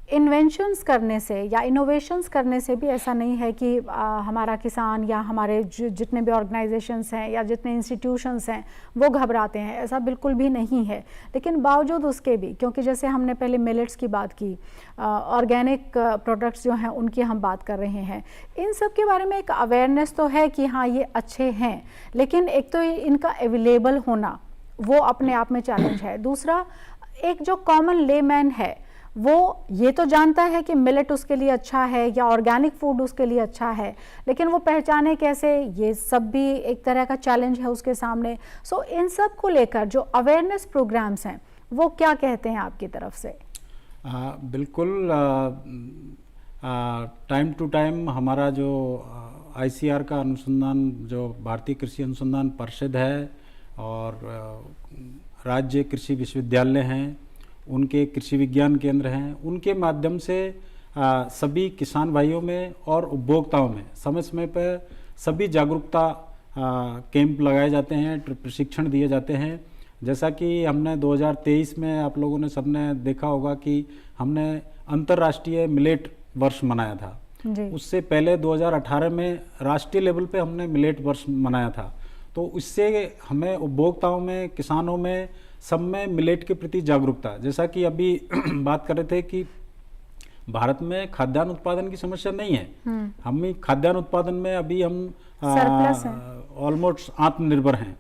इन्वेंशंस करने से या इनोवेशंस करने से भी ऐसा नहीं है कि हमारा किसान या हमारे जितने भी ऑर्गेनाइजेशंस हैं या जितने इंस्टीट्यूशंस हैं वो घबराते हैं, ऐसा बिल्कुल भी नहीं है। लेकिन बावजूद उसके भी, क्योंकि जैसे हमने पहले मिलेट्स की बात की, ऑर्गेनिक प्रोडक्ट्स जो हैं उनकी हम बात कर रहे हैं, इन सब के बारे में एक अवेयरनेस तो है कि हाँ ये अच्छे हैं, लेकिन एक तो इनका अवेलेबल होना वो अपने आप में चैलेंज है। दूसरा, एक जो कॉमन लेमैन है वो ये तो जानता है कि मिलेट उसके लिए अच्छा है या ऑर्गेनिक फूड उसके लिए अच्छा है, लेकिन वो पहचाने कैसे, ये सब भी एक तरह का चैलेंज है उसके सामने। सो इन सब को लेकर जो अवेयरनेस प्रोग्राम्स हैं वो क्या कहते हैं आपकी तरफ से? बिल्कुल, टाइम टू टाइम हमारा जो ICAR का अनुसंधान, जो भारतीय कृषि अनुसंधान परिषद है और राज्य कृषि विश्वविद्यालय हैं, उनके कृषि विज्ञान केंद्र हैं, उनके माध्यम से सभी किसान भाइयों में और उपभोक्ताओं में समय समय पर सभी जागरूकता कैंप लगाए जाते हैं, प्रशिक्षण दिए जाते हैं। जैसा कि हमने 2023 में, आप लोगों ने सबने देखा होगा कि हमने अंतर्राष्ट्रीय मिलेट वर्ष मनाया था। उससे पहले 2018 में राष्ट्रीय लेवल पे हमने मिलेट वर्ष मनाया था। तो इससे हमें उपभोक्ताओं में, किसानों में, सब में मिलेट के प्रति जागरूकता, जैसा कि अभी बात कर रहे थे कि भारत में खाद्यान्न उत्पादन की समस्या नहीं है। हम खाद्यान्न उत्पादन में अभी हम ऑलमोस्ट आत्मनिर्भर हैं,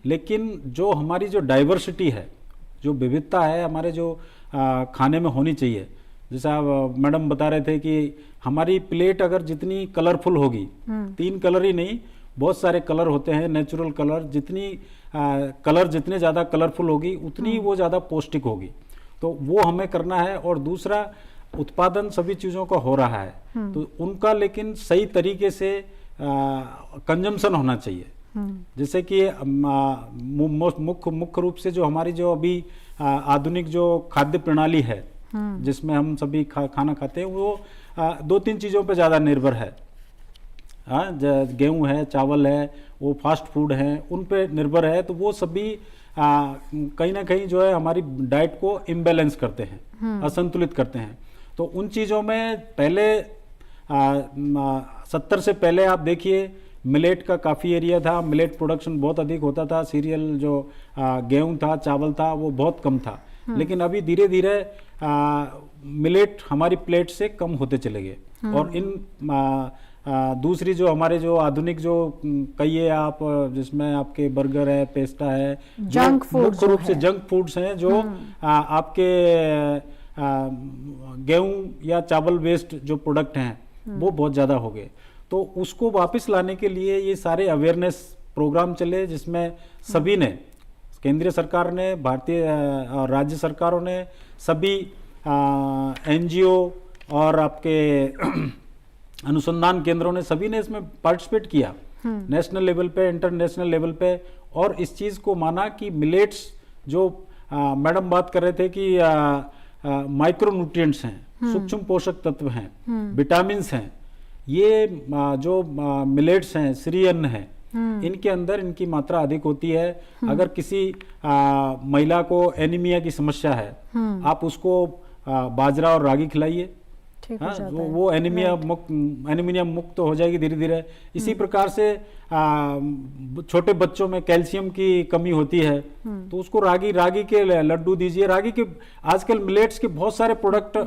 लेकिन जो हमारी जो डाइवर्सिटी है, जो विविधता है हमारे जो खाने में होनी चाहिए, जैसा मैडम बता रहे थे कि हमारी प्लेट अगर जितनी कलरफुल होगी, 3 कलर ही नहीं, बहुत सारे कलर होते हैं, नेचुरल कलर, जितनी कलर जितने ज़्यादा कलरफुल होगी उतनी वो ज़्यादा पौष्टिक होगी। तो वो हमें करना है। और दूसरा, उत्पादन सभी चीज़ों का हो रहा है, तो उनका लेकिन सही तरीके से कंजम्पशन होना चाहिए। जैसे कि मुख्य रूप से जो हमारी जो अभी आधुनिक जो खाद्य प्रणाली है, जिसमें हम सभी खाना खाते हैं, वो 2-3 चीज़ों पे ज़्यादा निर्भर है। गेहूं है, चावल है, वो फास्ट फूड है, उन पे निर्भर है। तो वो सभी कहीं ना कहीं जो है हमारी डाइट को इम्बैलेंस करते हैं, असंतुलित करते हैं। तो उन चीज़ों में पहले 70 से पहले आप देखिए मिलेट का काफ़ी एरिया था, मिलेट प्रोडक्शन बहुत अधिक होता था, सीरियल जो गेहूं था, चावल था, वो बहुत कम था। लेकिन अभी धीरे धीरे मिलेट हमारी प्लेट से कम होते चले गए। और इन दूसरी जो हमारे जो आधुनिक जो कहिए आप, जिसमें आपके बर्गर है, पेस्टा है, जंक फूड, मुख्य रूप से जंक फूड्स हैं जो आपके गेहूं या चावल वेस्ट जो प्रोडक्ट हैं वो बहुत ज़्यादा हो गए। तो उसको वापस लाने के लिए ये सारे अवेयरनेस प्रोग्राम चले, जिसमें सभी ने, केंद्रीय सरकार ने, भारतीय और राज्य सरकारों ने, सभी NGO और आपके अनुसंधान केंद्रों ने, सभी ने इसमें पार्टिसिपेट किया, नेशनल लेवल पे, इंटरनेशनल लेवल पे। और इस चीज़ को माना कि मिलेट्स जो मैडम बात कर रहे थे कि माइक्रो न्यूट्रिएंट्स हैं, सूक्ष्म पोषक तत्व हैं, विटामिन्स हैं, ये जो मिलेट्स हैं, श्री अन्न है, इनके अंदर इनकी मात्रा अधिक होती है। अगर किसी महिला को एनीमिया की समस्या है, आप उसको बाजरा और रागी खिलाइए, वो एनीमिया मुक्त हो जाएगी धीरे धीरे। इसी प्रकार से छोटे बच्चों में कैल्शियम की कमी होती है, तो उसको रागी के लड्डू दीजिए। रागी के आजकल मिलेट्स के बहुत सारे प्रोडक्ट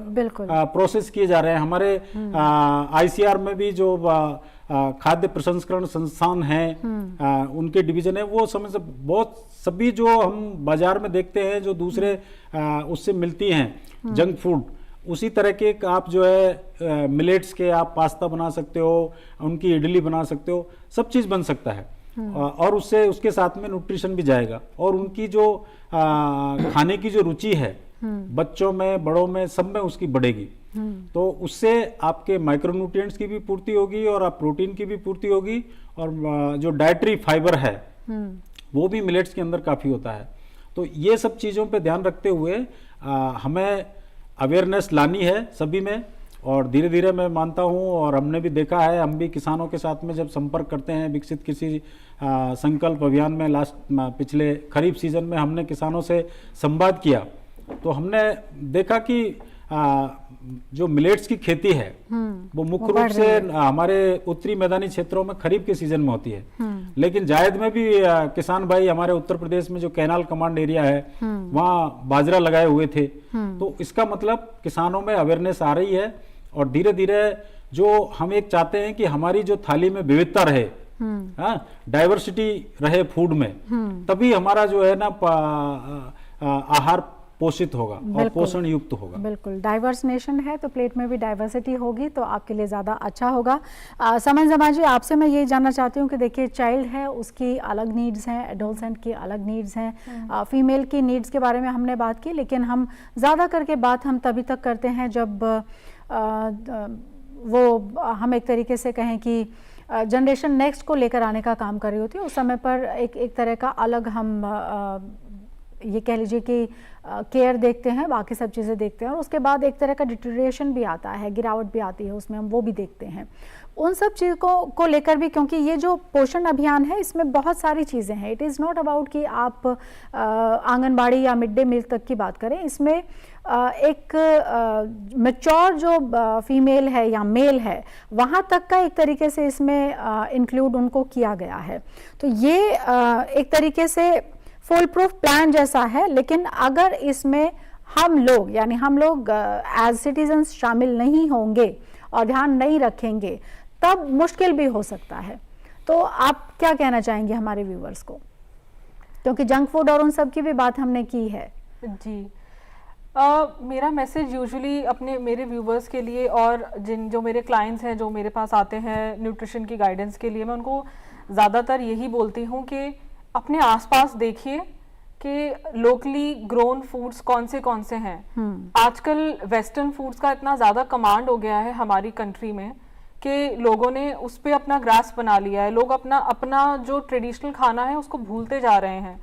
प्रोसेस किए जा रहे हैं। हमारे ICAR में भी जो खाद्य प्रसंस्करण संस्थान हैं, उनके डिवीजन है, वो समय से बहुत सभी जो हम बाजार में देखते हैं, जो दूसरे उससे मिलती हैं जंक फूड, उसी तरह के आप जो है मिलेट्स के आप पास्ता बना सकते हो, उनकी इडली बना सकते हो, सब चीज़ बन सकता है। और उससे उसके साथ में न्यूट्रिशन भी जाएगा। और उनकी जो खाने की जो रुचि है बच्चों में, बड़ों में, सब में उसकी बढ़ेगी। तो उससे आपके माइक्रोन्यूट्रिएंट्स की भी पूर्ति होगी और आप प्रोटीन की भी पूर्ति होगी। और जो डाइटरी फाइबर है वो भी मिलेट्स के अंदर काफ़ी होता है। तो ये सब चीज़ों पे ध्यान रखते हुए हमें अवेयरनेस लानी है सभी में। और धीरे धीरे मैं मानता हूँ, और हमने भी देखा है, हम भी किसानों के साथ में जब संपर्क करते हैं, विकसित कृषि संकल्प अभियान में पिछले खरीफ सीजन में हमने किसानों से संवाद किया, तो हमने देखा कि जो मिलेट्स की खेती है वो मुख्य रूप से हमारे उत्तरी मैदानी क्षेत्रों में खरीफ के सीजन में होती है, लेकिन जायद में भी किसान भाई हमारे उत्तर प्रदेश में जो कैनाल कमांड एरिया है वहाँ बाजरा लगाए हुए थे। तो इसका मतलब किसानों में अवेयरनेस आ रही है और धीरे धीरे जो हम एक चाहते हैं कि हमारी जो थाली में विविधता रहे, डाइवर्सिटी रहे फूड में, तभी हमारा जो है ना आहार पोषित होगा और पोषण युक्त होगा। बिल्कुल, डाइवर्स नेशन है तो प्लेट में भी डाइवर्सिटी होगी तो आपके लिए ज़्यादा अच्छा होगा। समन जमान जी, आपसे मैं ये जानना चाहती हूँ कि देखिए चाइल्ड है उसकी अलग नीड्स हैं, एडोलसेंट की अलग नीड्स हैं, फीमेल की नीड्स के बारे में हमने बात की, लेकिन हम ज़्यादा करके बात हम तभी तक करते हैं जब वो हम एक तरीके से कहें कि जनरेशन नेक्स्ट को लेकर आने का काम कर रही होती है। उस समय पर एक तरह का अलग हम ये कह लीजिए कि केयर देखते हैं, बाकी सब चीज़ें देखते हैं और उसके बाद एक तरह का डिटेरियोरेशन भी आता है, गिरावट भी आती है उसमें, हम वो भी देखते हैं। उन सब चीज़ों को लेकर भी, क्योंकि ये जो पोषण अभियान है इसमें बहुत सारी चीज़ें हैं, इट इज़ नॉट अबाउट कि आप आंगनबाड़ी या मिड डे मील तक की बात करें, इसमें एक मैच्योर जो फीमेल है या मेल है वहाँ तक का एक तरीके से इसमें इंक्लूड उनको किया गया है। तो ये एक तरीके से फुल प्रूफ प्लान जैसा है, लेकिन अगर इसमें हम लोग यानी हम लोग एज सिटीजन्स शामिल नहीं होंगे और ध्यान नहीं रखेंगे तब मुश्किल भी हो सकता है। तो आप क्या कहना चाहेंगे हमारे व्यूवर्स को, क्योंकि जंक फूड और उन सब की भी बात हमने की है। जी, मेरा मैसेज यूजुअली मेरे व्यूवर्स के लिए और जो मेरे क्लाइंट्स हैं जो मेरे पास आते हैं न्यूट्रिशन की गाइडेंस के लिए, मैं उनको ज़्यादातर यही बोलती हूँ कि अपने आसपास देखिए कि लोकली ग्रोन फूड्स कौन से हैं। आजकल वेस्टर्न फूड्स का इतना ज़्यादा कमांड हो गया है हमारी कंट्री में कि लोगों ने उस पर अपना ग्रास्प बना लिया है। लोग अपना जो ट्रेडिशनल खाना है उसको भूलते जा रहे हैं।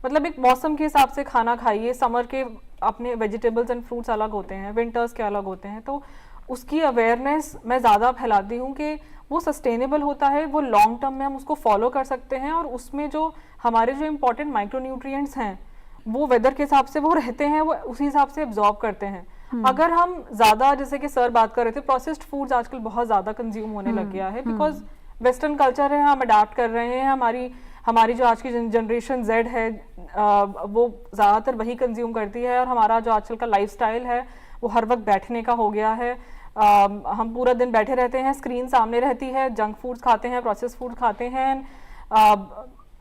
मतलब एक मौसम के हिसाब से खाना खाइए, समर के अपने वेजिटेबल्स एंड फ्रूट्स अलग होते हैं, विंटर्स के अलग होते हैं, तो उसकी अवेयरनेस मैं ज़्यादा फैलाती हूँ कि वो सस्टेनेबल होता है, वो लॉन्ग टर्म में हम उसको फॉलो कर सकते हैं और उसमें जो हमारे जो इम्पोर्टेंट माइक्रोन्यूट्रिएंट्स हैं वो वेदर के हिसाब से वो रहते हैं, वो उसी हिसाब से एब्जॉर्ब करते हैं। अगर हम ज़्यादा, जैसे कि सर बात कर रहे थे, प्रोसेस्ड फूड्स आजकल बहुत ज़्यादा कंज्यूम होने लग गया है बिकॉज वेस्टर्न कल्चर है, हम अडाप्ट कर रहे हैं। हमारी जो आज की जनरेशन जेड है वो ज़्यादातर वही कंज्यूम करती है और हमारा जो आजकल का लाइफस्टाइल है वो हर वक्त बैठने का हो गया है। हम पूरा दिन बैठे रहते हैं, स्क्रीन सामने रहती है, जंक फूड्स खाते हैं, प्रोसेस फूड खाते हैं।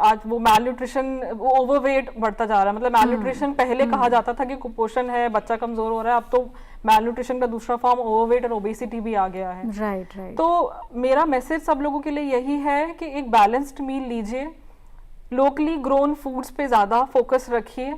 आज वो मैल न्यूट्रिशन, वो ओवरवेट बढ़ता जा रहा है। मतलब मैल न्यूट्रिशन पहले कहा जाता था कि कुपोषण है, बच्चा कमजोर हो रहा है, अब तो मैल न्यूट्रिशन का दूसरा फॉर्म ओवरवेट और ओबेसिटी भी आ गया है। राइट। तो मेरा मैसेज सब लोगों के लिए यही है कि एक बैलेंस्ड मील लीजिए, लोकली ग्रोन फूड्स पे ज़्यादा फोकस रखिए।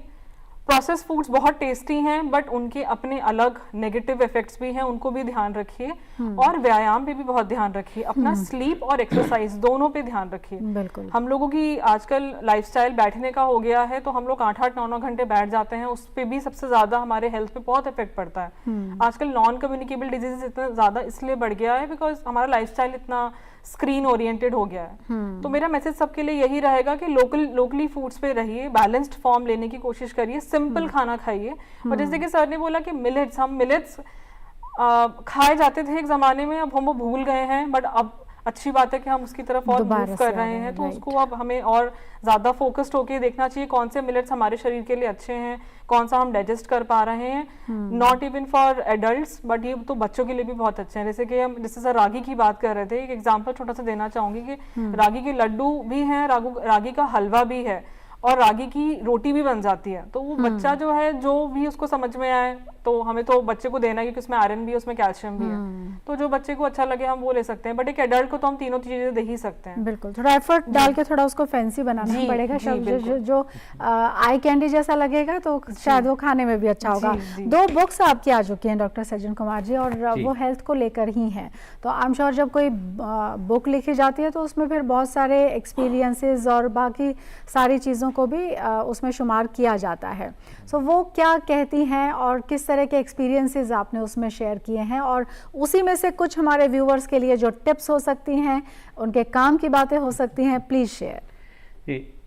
प्रोसेस फूड्स बहुत टेस्टी हैं बट उनके अपने अलग नेगेटिव इफेक्ट्स भी हैं, उनको भी ध्यान रखिए। और व्यायाम पे भी बहुत ध्यान रखिए, अपना स्लीप और एक्सरसाइज दोनों पे ध्यान रखिए। बिल्कुल। हम लोगों की आजकल लाइफस्टाइल बैठने का हो गया है, तो हम लोग 8-8, 9-9 घंटे बैठ जाते हैं, उस पर भी सबसे ज्यादा हमारे हेल्थ पे बहुत इफेक्ट पड़ता है। आजकल नॉन कम्युनिकेबल डिजीजेस इतना ज्यादा इसलिए बढ़ गया है बिकॉज हमारा लाइफस्टाइल इतना स्क्रीन ओरिएंटेड हो गया है। तो मेरा मैसेज सबके लिए यही रहेगा कि लोकली फूड्स पे रहिए, बैलेंस्ड फॉर्म लेने की कोशिश करिए, सिंपल खाना खाइए। और जैसे कि सर ने बोला कि हम मिलेट्स खाए जाते थे एक जमाने में, अब हम वो भूल गए हैं, बट अब अच्छी बात है कि हम उसकी तरफ और मूव कर रहे हैं। तो उसको अब हमें और ज़्यादा फोकस्ड होके देखना चाहिए कौन से मिलेट्स हमारे शरीर के लिए अच्छे हैं, कौन सा हम डाइजेस्ट कर पा रहे हैं। Not even for adults but ये तो बच्चों के लिए भी बहुत अच्छे हैं। जैसे सर रागी की बात कर रहे थे, एक एग्जांपल छोटा सा देना चाहूंगी कि रागी के लड्डू भी हैं, रागी का हलवा भी है और रागी की रोटी भी बन जाती है। तो वो बच्चा जो है, जो भी उसको समझ में आए, तो हमें तो बच्चे को देना है क्योंकि उसमें आयरन भी है, उसमें कैल्शियम भी है, तो जो बच्चे को अच्छा lगे हम वो ले सकते हैं। बट एक एडल्ट को तो हम तीनों चीजें दे ही सकते हैं। बिल्कुल, थोड़ा एफर्ट डाल के थोड़ा उसको फैंसी बनाना पड़ेगा। जो आई कैंडी जैसा लगेगा तो शायद वो खाने में भी अच्छा होगा। 2 बुक्स आपकी आ चुकी हैं डॉक्टर सज्जन कुमार जी, और वो हेल्थ को लेकर ही हैं। तो आई एम श्योर जब कोई बुक लिखी जाती है तो उसमें फिर बहुत सारे एक्सपीरियंसेस और बाकी सारी चीज़ों को भी उसमें शुमार किया जाता है। सो वो क्या कहती हैं और किस तरह के एक्सपीरियंसेस आपने उसमें शेयर किए हैं, और उसी में से कुछ हमारे व्यूवर्स के लिए जो टिप्स हो सकती हैं, उनके काम की बातें हो सकती हैं, प्लीज़ शेयर।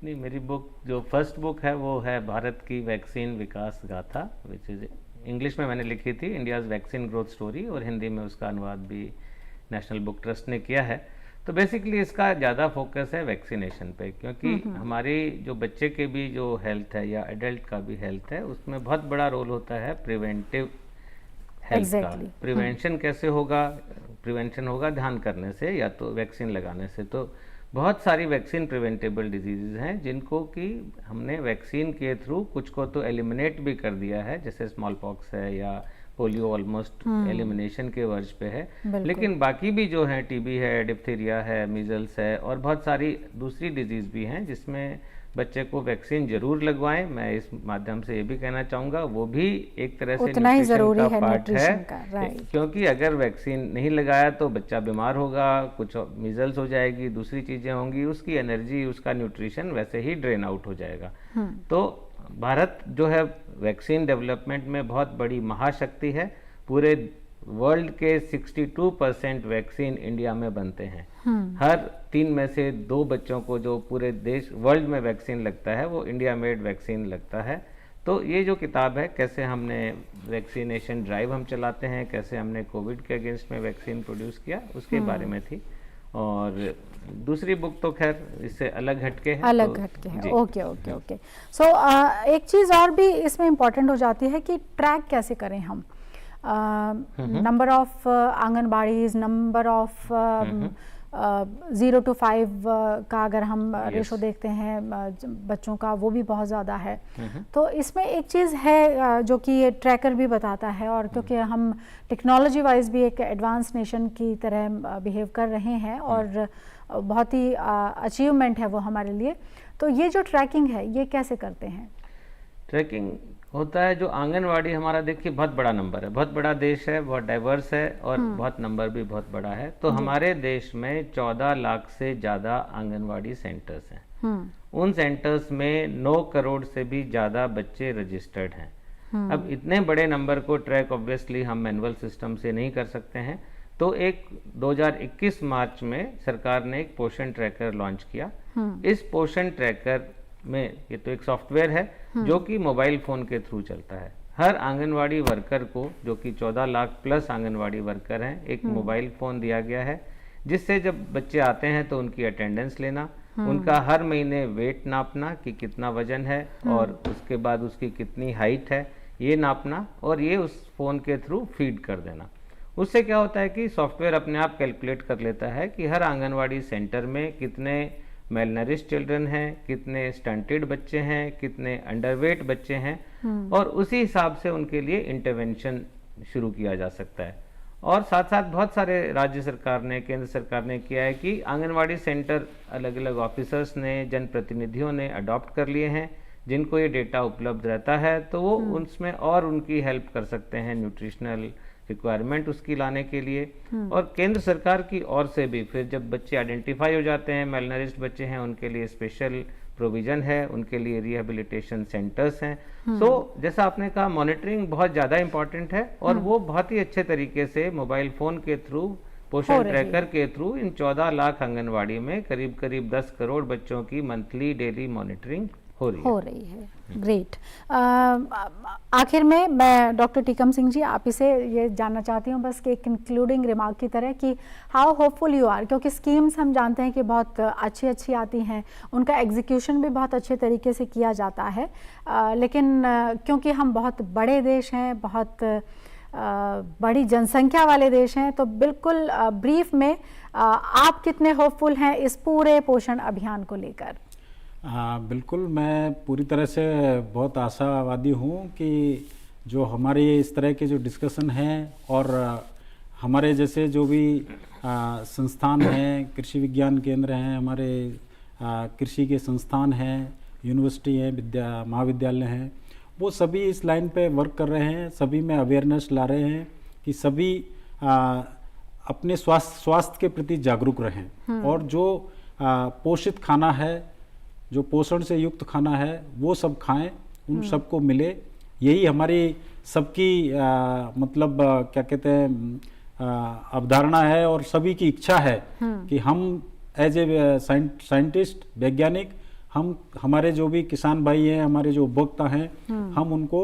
नहीं, मेरी बुक जो फर्स्ट बुक है वो है भारत की वैक्सीन विकास गाथा, विच इज इंग्लिश में मैंने लिखी थी, इंडियाज़ वैक्सीन ग्रोथ स्टोरी, और हिंदी में उसका अनुवाद भी नेशनल बुक ट्रस्ट ने किया है। तो बेसिकली इसका ज़्यादा फोकस है वैक्सीनेशन पे, क्योंकि हमारी जो बच्चे के भी जो हेल्थ है या एडल्ट का भी हेल्थ है, उसमें बहुत बड़ा रोल होता है प्रिवेंटिव हेल्थ का। प्रिवेंशन कैसे होगा? प्रिवेंशन होगा ध्यान करने से या तो वैक्सीन लगाने से। तो बहुत सारी वैक्सीन प्रिवेंटेबल डिजीज़ हैं जिनको कि हमने वैक्सीन के थ्रू कुछ को तो एलिमिनेट भी कर दिया है, जैसे स्मॉल पॉक्स है या पोलियो ऑलमोस्ट एलिमिनेशन के वर्ज पे है, लेकिन बाकी भी जो है टीबी है, डिप्थीरिया है, मीजल्स है और बहुत सारी दूसरी डिजीज़ भी हैं जिसमें बच्चे को वैक्सीन जरूर लगवाएं। मैं इस माध्यम से ये भी कहना चाहूँगा वो भी एक तरह से उतना ही जरूरी न्यूट्रिशन का है, पार्ट है, क्योंकि अगर वैक्सीन नहीं लगाया तो बच्चा बीमार होगा, कुछ मीजल्स हो जाएगी, दूसरी चीज़ें होंगी, उसकी एनर्जी, उसका न्यूट्रिशन वैसे ही ड्रेन आउट हो जाएगा। तो भारत जो है वैक्सीन डेवलपमेंट में बहुत बड़ी महाशक्ति है। पूरे वर्ल्ड के 62% वैक्सीन इंडिया में बनते हैं। हर 3 में से 2 बच्चों को जो पूरे देश वर्ल्ड में वैक्सीन लगता है वो इंडिया मेड वैक्सीन लगता है। तो ये जो किताब है, कैसे हमने वैक्सीनेशन ड्राइव हम चलाते हैं, कैसे हमने कोविड के अगेंस्ट में वैक्सीन प्रोड्यूस किया, उसके बारे में थी। और दूसरी बुक तो खैर इससे अलग हटके है, अलग हटके है। Okay okay okay. सो एक चीज़ और भी इसमें इम्पोर्टेंट हो जाती है कि ट्रैक कैसे करें हम नंबर ऑफ आंगनबाड़ीज, नंबर ऑफ 0 to 5 का अगर हम रेशो देखते हैं बच्चों का, वो भी बहुत ज़्यादा है। तो इसमें एक चीज़ है जो कि ये ट्रैकर भी बताता है, और क्योंकि हम टेक्नोलॉजी वाइज भी एक एडवांस नेशन की तरह बिहेव कर रहे हैं और बहुत ही अचीवमेंट है वो हमारे लिए। तो ये जो ट्रैकिंग है ये कैसे करते हैं? ट्रैकिंग होता है जो आंगनवाड़ी हमारा, देखिए बहुत बड़ा नंबर है, बहुत बड़ा देश है, बहुत डाइवर्स है और बहुत नंबर भी बहुत बड़ा है। तो हमारे देश में 14 लाख से ज़्यादा आंगनवाड़ी सेंटर्स हैं। उन सेंटर्स में 9 करोड़ से भी ज़्यादा बच्चे रजिस्टर्ड हैं। अब इतने बड़े नंबर को ट्रैक ऑब्वियसली हम मैनुअल सिस्टम से नहीं कर सकते हैं। तो एक 2021 मार्च में सरकार ने एक पोषण ट्रैकर लॉन्च किया। इस पोषण ट्रैकर में ये तो एक सॉफ्टवेयर है जो कि मोबाइल फ़ोन के थ्रू चलता है। हर आंगनवाड़ी वर्कर को, जो कि 14 लाख प्लस आंगनवाड़ी वर्कर हैं, एक मोबाइल फ़ोन दिया गया है जिससे जब बच्चे आते हैं तो उनकी अटेंडेंस लेना, उनका हर महीने वेट नापना कि कितना वजन है और उसके बाद उसकी कितनी हाइट है ये नापना, और ये उस फ़ोन के थ्रू फीड कर देना। उससे क्या होता है कि सॉफ्टवेयर अपने आप कैलकुलेट कर लेता है कि हर आंगनवाड़ी सेंटर में कितने मेलनरिश चिल्ड्रन हैं, कितने स्टंटेड बच्चे हैं, कितने अंडरवेट बच्चे हैं, और उसी हिसाब से उनके लिए इंटरवेंशन शुरू किया जा सकता है। और साथ साथ बहुत सारे राज्य सरकार ने, केंद्र सरकार ने किया है कि आंगनवाड़ी सेंटर अलग अलग ऑफिसर्स ने, जनप्रतिनिधियों ने अडॉप्ट कर लिए हैं, जिनको ये डेटा उपलब्ध रहता है तो वो उसमें और उनकी हेल्प कर सकते हैं न्यूट्रिशनल रिक्वायरमेंट उसकी लाने के लिए। और केंद्र सरकार की ओर से भी फिर जब बच्चे आइडेंटिफाई हो जाते हैं, मेलनरिश्ड बच्चे हैं, उनके लिए स्पेशल प्रोविजन है, उनके लिए रिहेबिलिटेशन सेंटर्स हैं। सो जैसा आपने कहा, मॉनिटरिंग बहुत ज़्यादा इंपॉर्टेंट है और वो बहुत ही अच्छे तरीके से मोबाइल फ़ोन के थ्रू, पोषण ट्रैकर के थ्रू इन 14 लाख आंगनवाड़ी में करीब करीब 10 करोड़ बच्चों की मंथली डेली मॉनिटरिंग हो रही है। ग्रेट। आखिर में मैं डॉक्टर टीकम सिंह जी आप इसे ये जानना चाहती हूँ बस कि कंक्लूडिंग रिमार्क की तरह कि हाउ होपफुल यू आर, क्योंकि स्कीम्स हम जानते हैं कि बहुत अच्छी आती हैं, उनका एग्जीक्यूशन भी बहुत अच्छे तरीके से किया जाता है, लेकिन क्योंकि हम बहुत बड़े देश हैं, बहुत बड़ी जनसंख्या वाले देश हैं, तो बिल्कुल ब्रीफ में आप कितने होपफुल हैं इस पूरे पोषण अभियान को लेकर? बिल्कुल, मैं पूरी तरह से बहुत आशावादी हूँ कि जो हमारे इस तरह के जो डिस्कशन हैं और हमारे जैसे जो भी संस्थान हैं, कृषि विज्ञान केंद्र हैं, हमारे कृषि के संस्थान हैं, यूनिवर्सिटी हैं, महाविद्यालय हैं, वो सभी इस लाइन पे वर्क कर रहे हैं, सभी में अवेयरनेस ला रहे हैं कि सभी अपने स्वास्थ्य के प्रति जागरूक रहें और जो पोषित खाना है, जो पोषण से युक्त खाना है, वो सब खाएं, उन सबको मिले। यही हमारी सबकी मतलब क्या कहते हैं अवधारणा है और सभी की इच्छा है कि हम एज ए साइंटिस्ट, वैज्ञानिक, हम हमारे जो भी किसान भाई हैं, हमारे जो उपभोक्ता हैं, हम उनको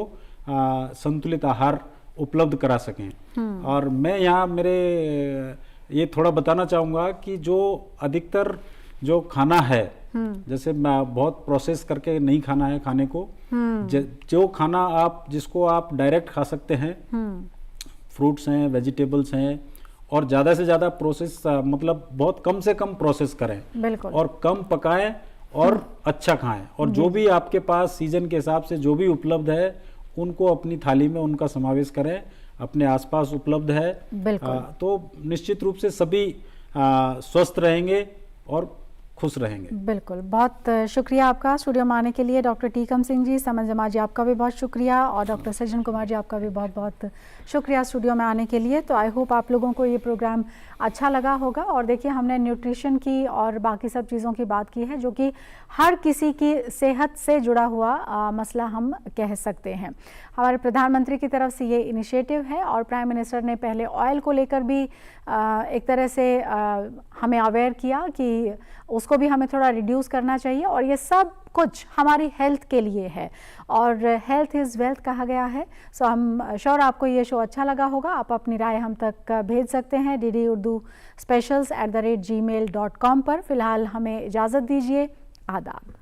संतुलित आहार उपलब्ध करा सकें। और मैं यहाँ मेरे ये थोड़ा बताना चाहूँगा कि जो अधिकतर जो खाना है, जैसे बहुत प्रोसेस करके नहीं खाना है खाने को, जो खाना आप जिसको आप डायरेक्ट खा सकते हैं, फ्रूट्स हैं, वेजिटेबल्स हैं, और ज़्यादा से ज़्यादा प्रोसेस मतलब बहुत कम से कम प्रोसेस करें, बिल्कुल, और कम पकाएं और अच्छा खाएं, और जो भी आपके पास सीजन के हिसाब से जो भी उपलब्ध है उनको अपनी थाली में उनका समावेश करें, अपने आसपास उपलब्ध है, तो निश्चित रूप से सभी स्वस्थ रहेंगे और खुश रहेंगे। बिल्कुल, बहुत शुक्रिया आपका स्टूडियो में आने के लिए डॉक्टर टीकम सिंह जी। समन जमा जी आपका भी बहुत शुक्रिया, और डॉक्टर सज्जन कुमार जी आपका भी बहुत बहुत शुक्रिया स्टूडियो में आने के लिए। तो आई होप आप लोगों को ये प्रोग्राम अच्छा लगा होगा। और देखिए, हमने न्यूट्रिशन की और बाकी सब चीज़ों की बात की है जो कि हर किसी की सेहत से जुड़ा हुआ मसला हम कह सकते हैं। हमारे प्रधानमंत्री की तरफ से ये इनिशिएटिव है, और प्राइम मिनिस्टर ने पहले ऑयल को लेकर भी एक तरह से हमें अवेयर किया कि उसको भी हमें थोड़ा रिड्यूस करना चाहिए, और ये सब कुछ हमारी हेल्थ के लिए है, और हेल्थ इज़ वेल्थ कहा गया है। सो हम श्योर आपको ये शो अच्छा लगा होगा। आप अपनी राय हम तक भेज सकते हैं DD Urdu specials@gmail.com पर। फिलहाल हमें इजाज़त दीजिए। आदाब।